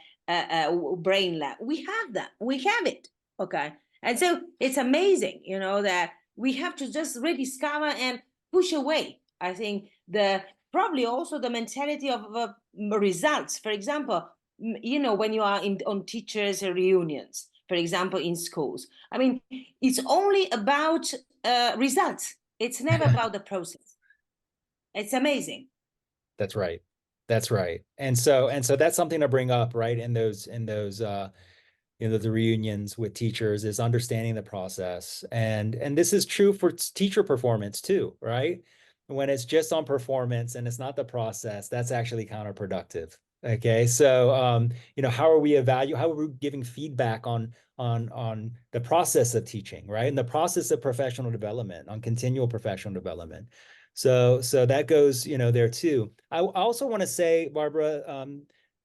Speaker 6: brain lab, we have that, we have it. Okay, and so it's amazing, you know, that we have to just rediscover and push away, I think, probably also the mentality of results. For example, you know, when you are on teachers' reunions, for example, in schools, I mean, it's only about results. It's never about the process. It's amazing.
Speaker 2: That's right. That's right. And so that's something to bring up, right? In those you know, the reunions with teachers, is understanding the process. And this is true for teacher performance too, right? When it's just on performance and it's not the process, that's actually counterproductive. Okay. So you know, how are we giving feedback on the process of teaching, right? And the process of professional development, on continual professional development. So that goes, you know, there too. I also want to say, Barbara,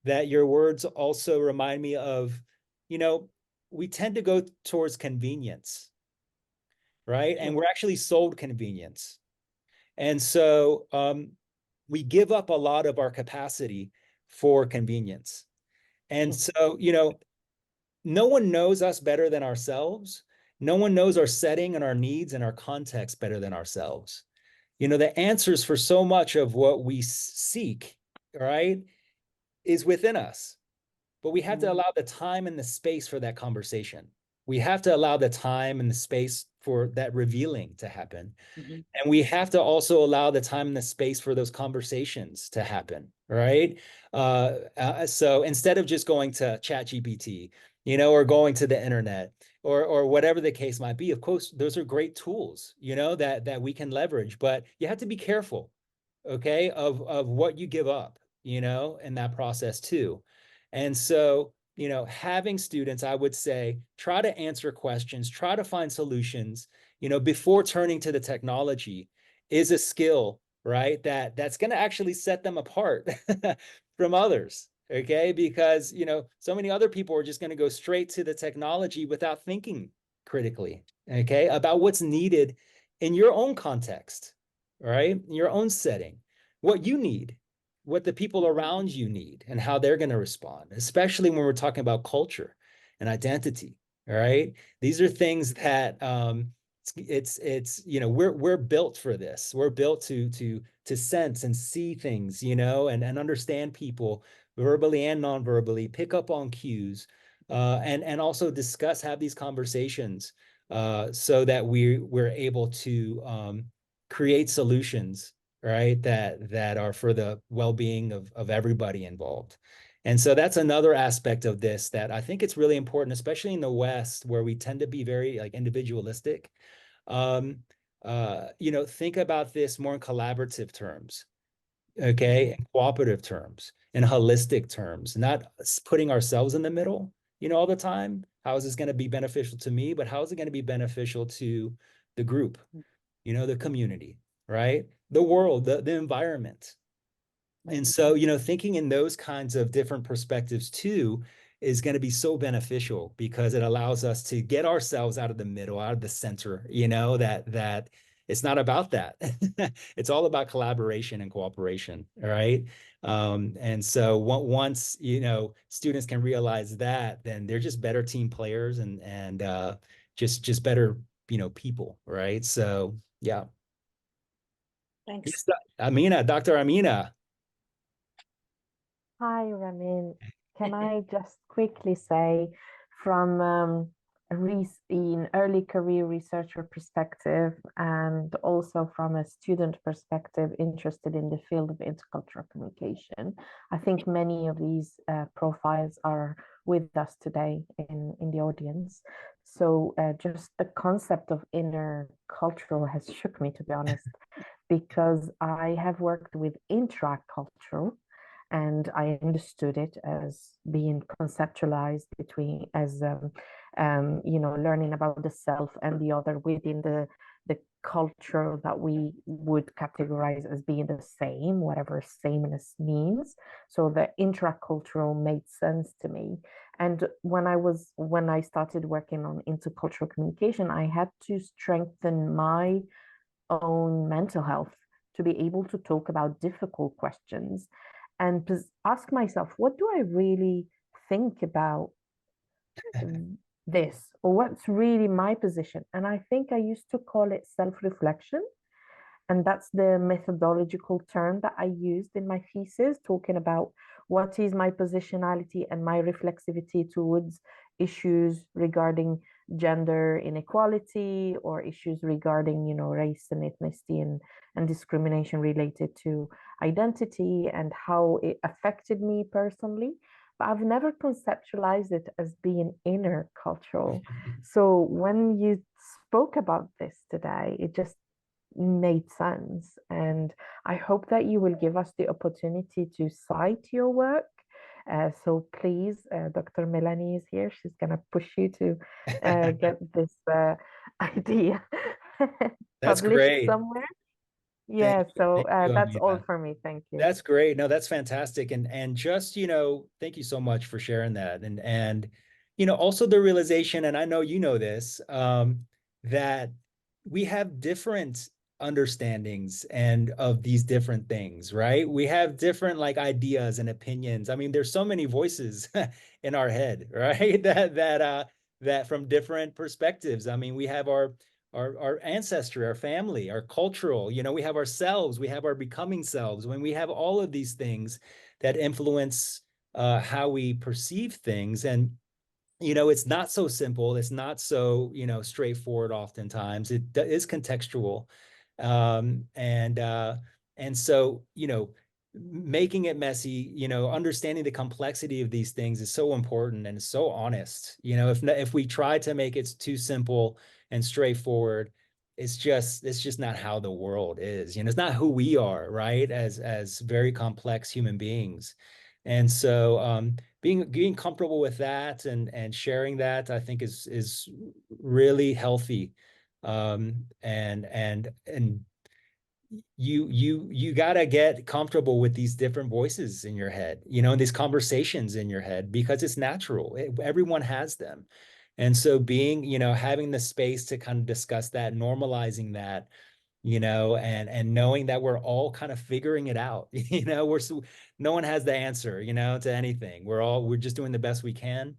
Speaker 2: that your words also remind me of, you know, we tend to go towards convenience, right? And we're actually sold convenience. And so we give up a lot of our capacity for convenience. And so, you know, no one knows us better than ourselves. No one knows our setting and our needs and our context better than ourselves. You know, the answers for so much of what we seek, right, is within us, but we have to allow the time and the space for that conversation. We have to allow the time and the space for that revealing to happen.
Speaker 6: Mhm.
Speaker 2: And we have to also allow the time and the space for those conversations to happen, right? So instead of just going to ChatGPT, or going to the internet, or whatever the case might be, of course, those are great tools, that we can leverage, but you have to be careful, okay, of what you give up, in that process too. And so, having students, I would say, try to answer questions, try to find solutions, before turning to the technology is a skill, right? That's going to actually set them apart from others. Okay. Because, so many other people are just going to go straight to the technology without thinking critically, okay, about what's needed in your own context, right? In your own setting, what you need, what the people around you need, and how they're going to respond, especially when we're talking about culture and identity. All right. These are things that we're built for this. We're built to sense and see things, and understand people verbally and non-verbally, pick up on cues, and also discuss, have these conversations, so that we're able to create solutions, right, that are for the well-being of everybody involved. And so that's another aspect of this that I think it's really important, especially in the West, where we tend to be very like individualistic. Think about this more in collaborative terms, okay, in cooperative terms, in holistic terms, not putting ourselves in the middle, all the time. How is this going to be beneficial to me? But how is it going to be beneficial to the group, the community, right? The world, the environment. And so, thinking in those kinds of different perspectives too is going to be so beneficial, because it allows us to get ourselves out of the middle, out of the center, that it's not about that. It's all about collaboration and cooperation, right? And so once, students can realize that, then they're just better team players and just better, people, right? So, yeah.
Speaker 6: Thanks.
Speaker 2: Yes, Dr. Amina.
Speaker 7: Hi, Ramin. Can I just quickly say, from an early career researcher perspective, and also from a student perspective interested in the field of intercultural communication, I think many of these profiles are with us today in the audience. So just the concept of intercultural has shook me, to be honest, because I have worked with intracultural, and I understood it as being conceptualized learning about the self and the other within the culture that we would categorize as being the same, whatever sameness means. So the intracultural made sense to me. And when I started working on intercultural communication, I had to strengthen my own mental health to be able to talk about difficult questions and ask myself, what do I really think about this, or what's really my position? And I think I used to call it self-reflection. And that's the methodological term that I used in my thesis, talking about what is my positionality and my reflexivity towards issues regarding gender inequality, or issues regarding, race and ethnicity and discrimination related to identity, and how it affected me personally. But I've never conceptualized it as being intercultural. So when you spoke about this today, it just made sense. And I hope that you will give us the opportunity to cite your work. So please, Dr. Melanie is here. She's going to push you to get this idea
Speaker 2: That's
Speaker 7: published
Speaker 2: great.
Speaker 7: somewhere. Yeah, so
Speaker 2: Thank you,
Speaker 7: that's all
Speaker 2: Amina.
Speaker 7: for me. Thank you.
Speaker 2: That's great. No, that's fantastic. And just, thank you so much for sharing that. And also the realization, and I know you know this, that we have different understandings and of these different things, right? We have different like ideas and opinions. I mean, there's so many voices in our head, right? That from different perspectives. I mean, we have our ancestry, our family, our cultural, we have ourselves, we have our becoming selves. When we have all of these things that influence how we perceive things. And it's not so simple. It's not so, straightforward oftentimes. It is contextual. And so, making it messy, understanding the complexity of these things is so important and so honest. If we try to make it too simple and straightforward, it's just not how the world is. It's not who we are, right? As very complex human beings. And so being comfortable with that and sharing that, I think is really healthy. And you got to get comfortable with these different voices in your head, and these conversations in your head, because it's natural. Everyone has them. And so having the space to kind of discuss that, normalizing that, and knowing that we're all kind of figuring it out. No one has the answer, to anything. We're just doing the best we can.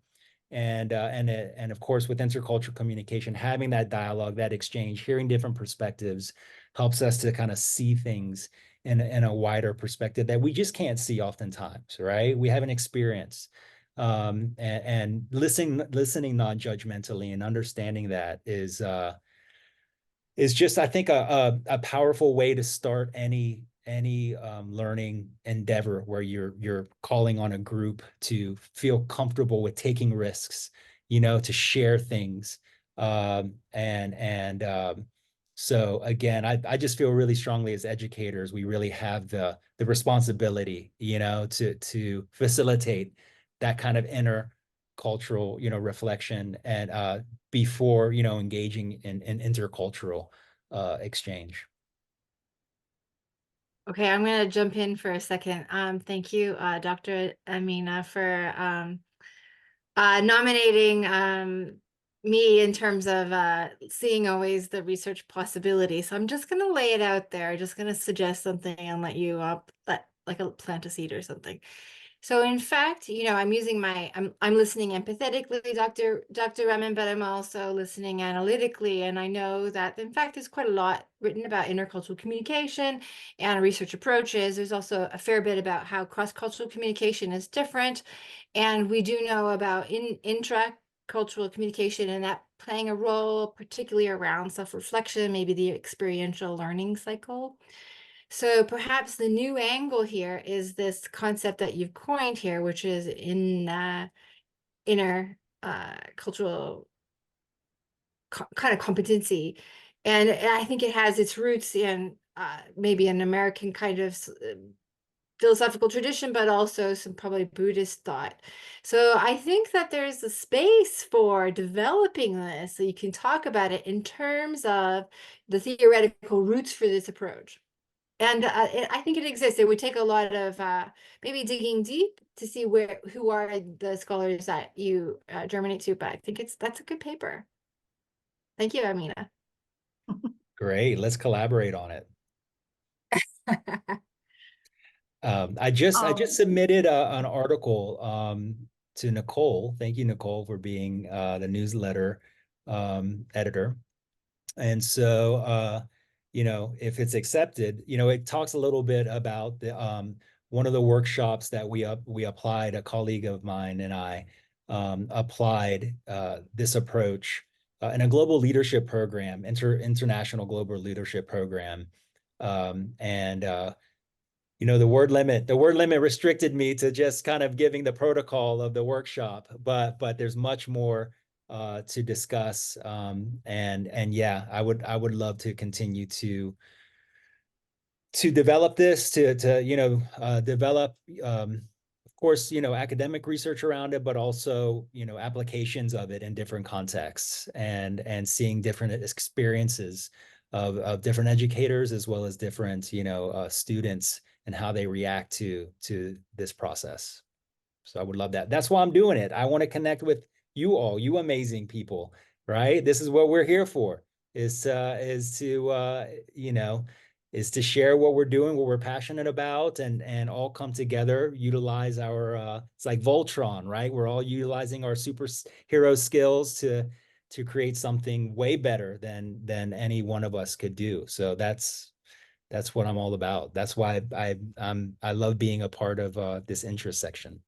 Speaker 2: And of course, with intercultural communication, having that dialogue, that exchange, hearing different perspectives helps us to kind of see things in a wider perspective that we just can't see oftentimes, right? We haven't experienced. And listening non-judgmentally and understanding that is just, I think, a powerful way to start any learning endeavor where you're calling on a group to feel comfortable with taking risks, to share things. So again, I just feel really strongly as educators, we really have the responsibility, to facilitate that kind of inner cultural, reflection, and before, engaging in intercultural exchange.
Speaker 5: Okay, I'm going to jump in for a second. Thank you, Dr. Amina, for nominating me in terms of seeing always the research possibility. So I'm just going to lay it out there. Just going to suggest something and let you plant a seed or something. So in fact, I'm using I'm listening empathetically, Dr. Ramin, but I'm also listening analytically. And I know that in fact, there's quite a lot written about intercultural communication and research approaches. There's also a fair bit about how cross-cultural communication is different. And we do know about intracultural communication and that playing a role, particularly around self-reflection, maybe the experiential learning cycle. So perhaps the new angle here is this concept that you've coined here, which is inner cultural kind of competency. And I think it has its roots in maybe an American kind of philosophical tradition, but also some probably Buddhist thought. So I think that there's a space for developing this, so you can talk about it in terms of the theoretical roots for this approach. And I think it exists. It would take a lot of maybe digging deep to see who are the scholars that you germinate to, but I think that's a good paper. Thank you, Amina.
Speaker 2: Great. Let's collaborate on it. I just submitted an article to Nicole. Thank you, Nicole, for being the newsletter editor. And so, if it's accepted, it talks a little bit about the one of the workshops that we applied. A colleague of mine and I applied this approach in a global leadership program, international global leadership program, the word limit restricted me to just kind of giving the protocol of the workshop, but there's much more to discuss. And yeah, I would love to continue to develop this, to develop, of course, academic research around it, but also, applications of it in different contexts, and seeing different experiences of different educators, as well as different, students, and how they react to this process. So I would love that. That's why I'm doing it. I want to connect with you all, you amazing people, right? This is what we're here for, is to share what we're doing, what we're passionate about, and all come together, utilize our, it's like Voltron, right? We're all utilizing our superhero skills to create something way better than any one of us could do. So that's what I'm all about. That's why I love being a part of this interest section.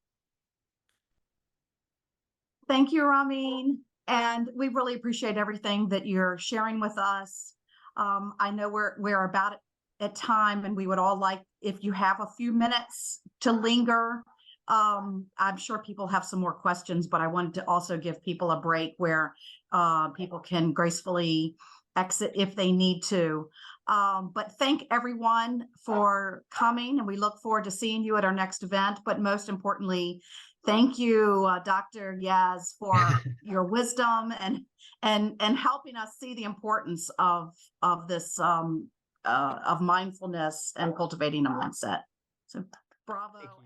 Speaker 1: Thank you, Ramin. And we really appreciate everything that you're sharing with us. I know we're about at time, and we would all like, if you have a few minutes to linger. I'm sure people have some more questions, but I wanted to also give people a break where people can gracefully exit if they need to. But thank everyone for coming, and we look forward to seeing you at our next event. But most importantly, thank you, Dr. Yaz, for your wisdom and helping us see the importance of this of mindfulness and cultivating a mindset. So bravo.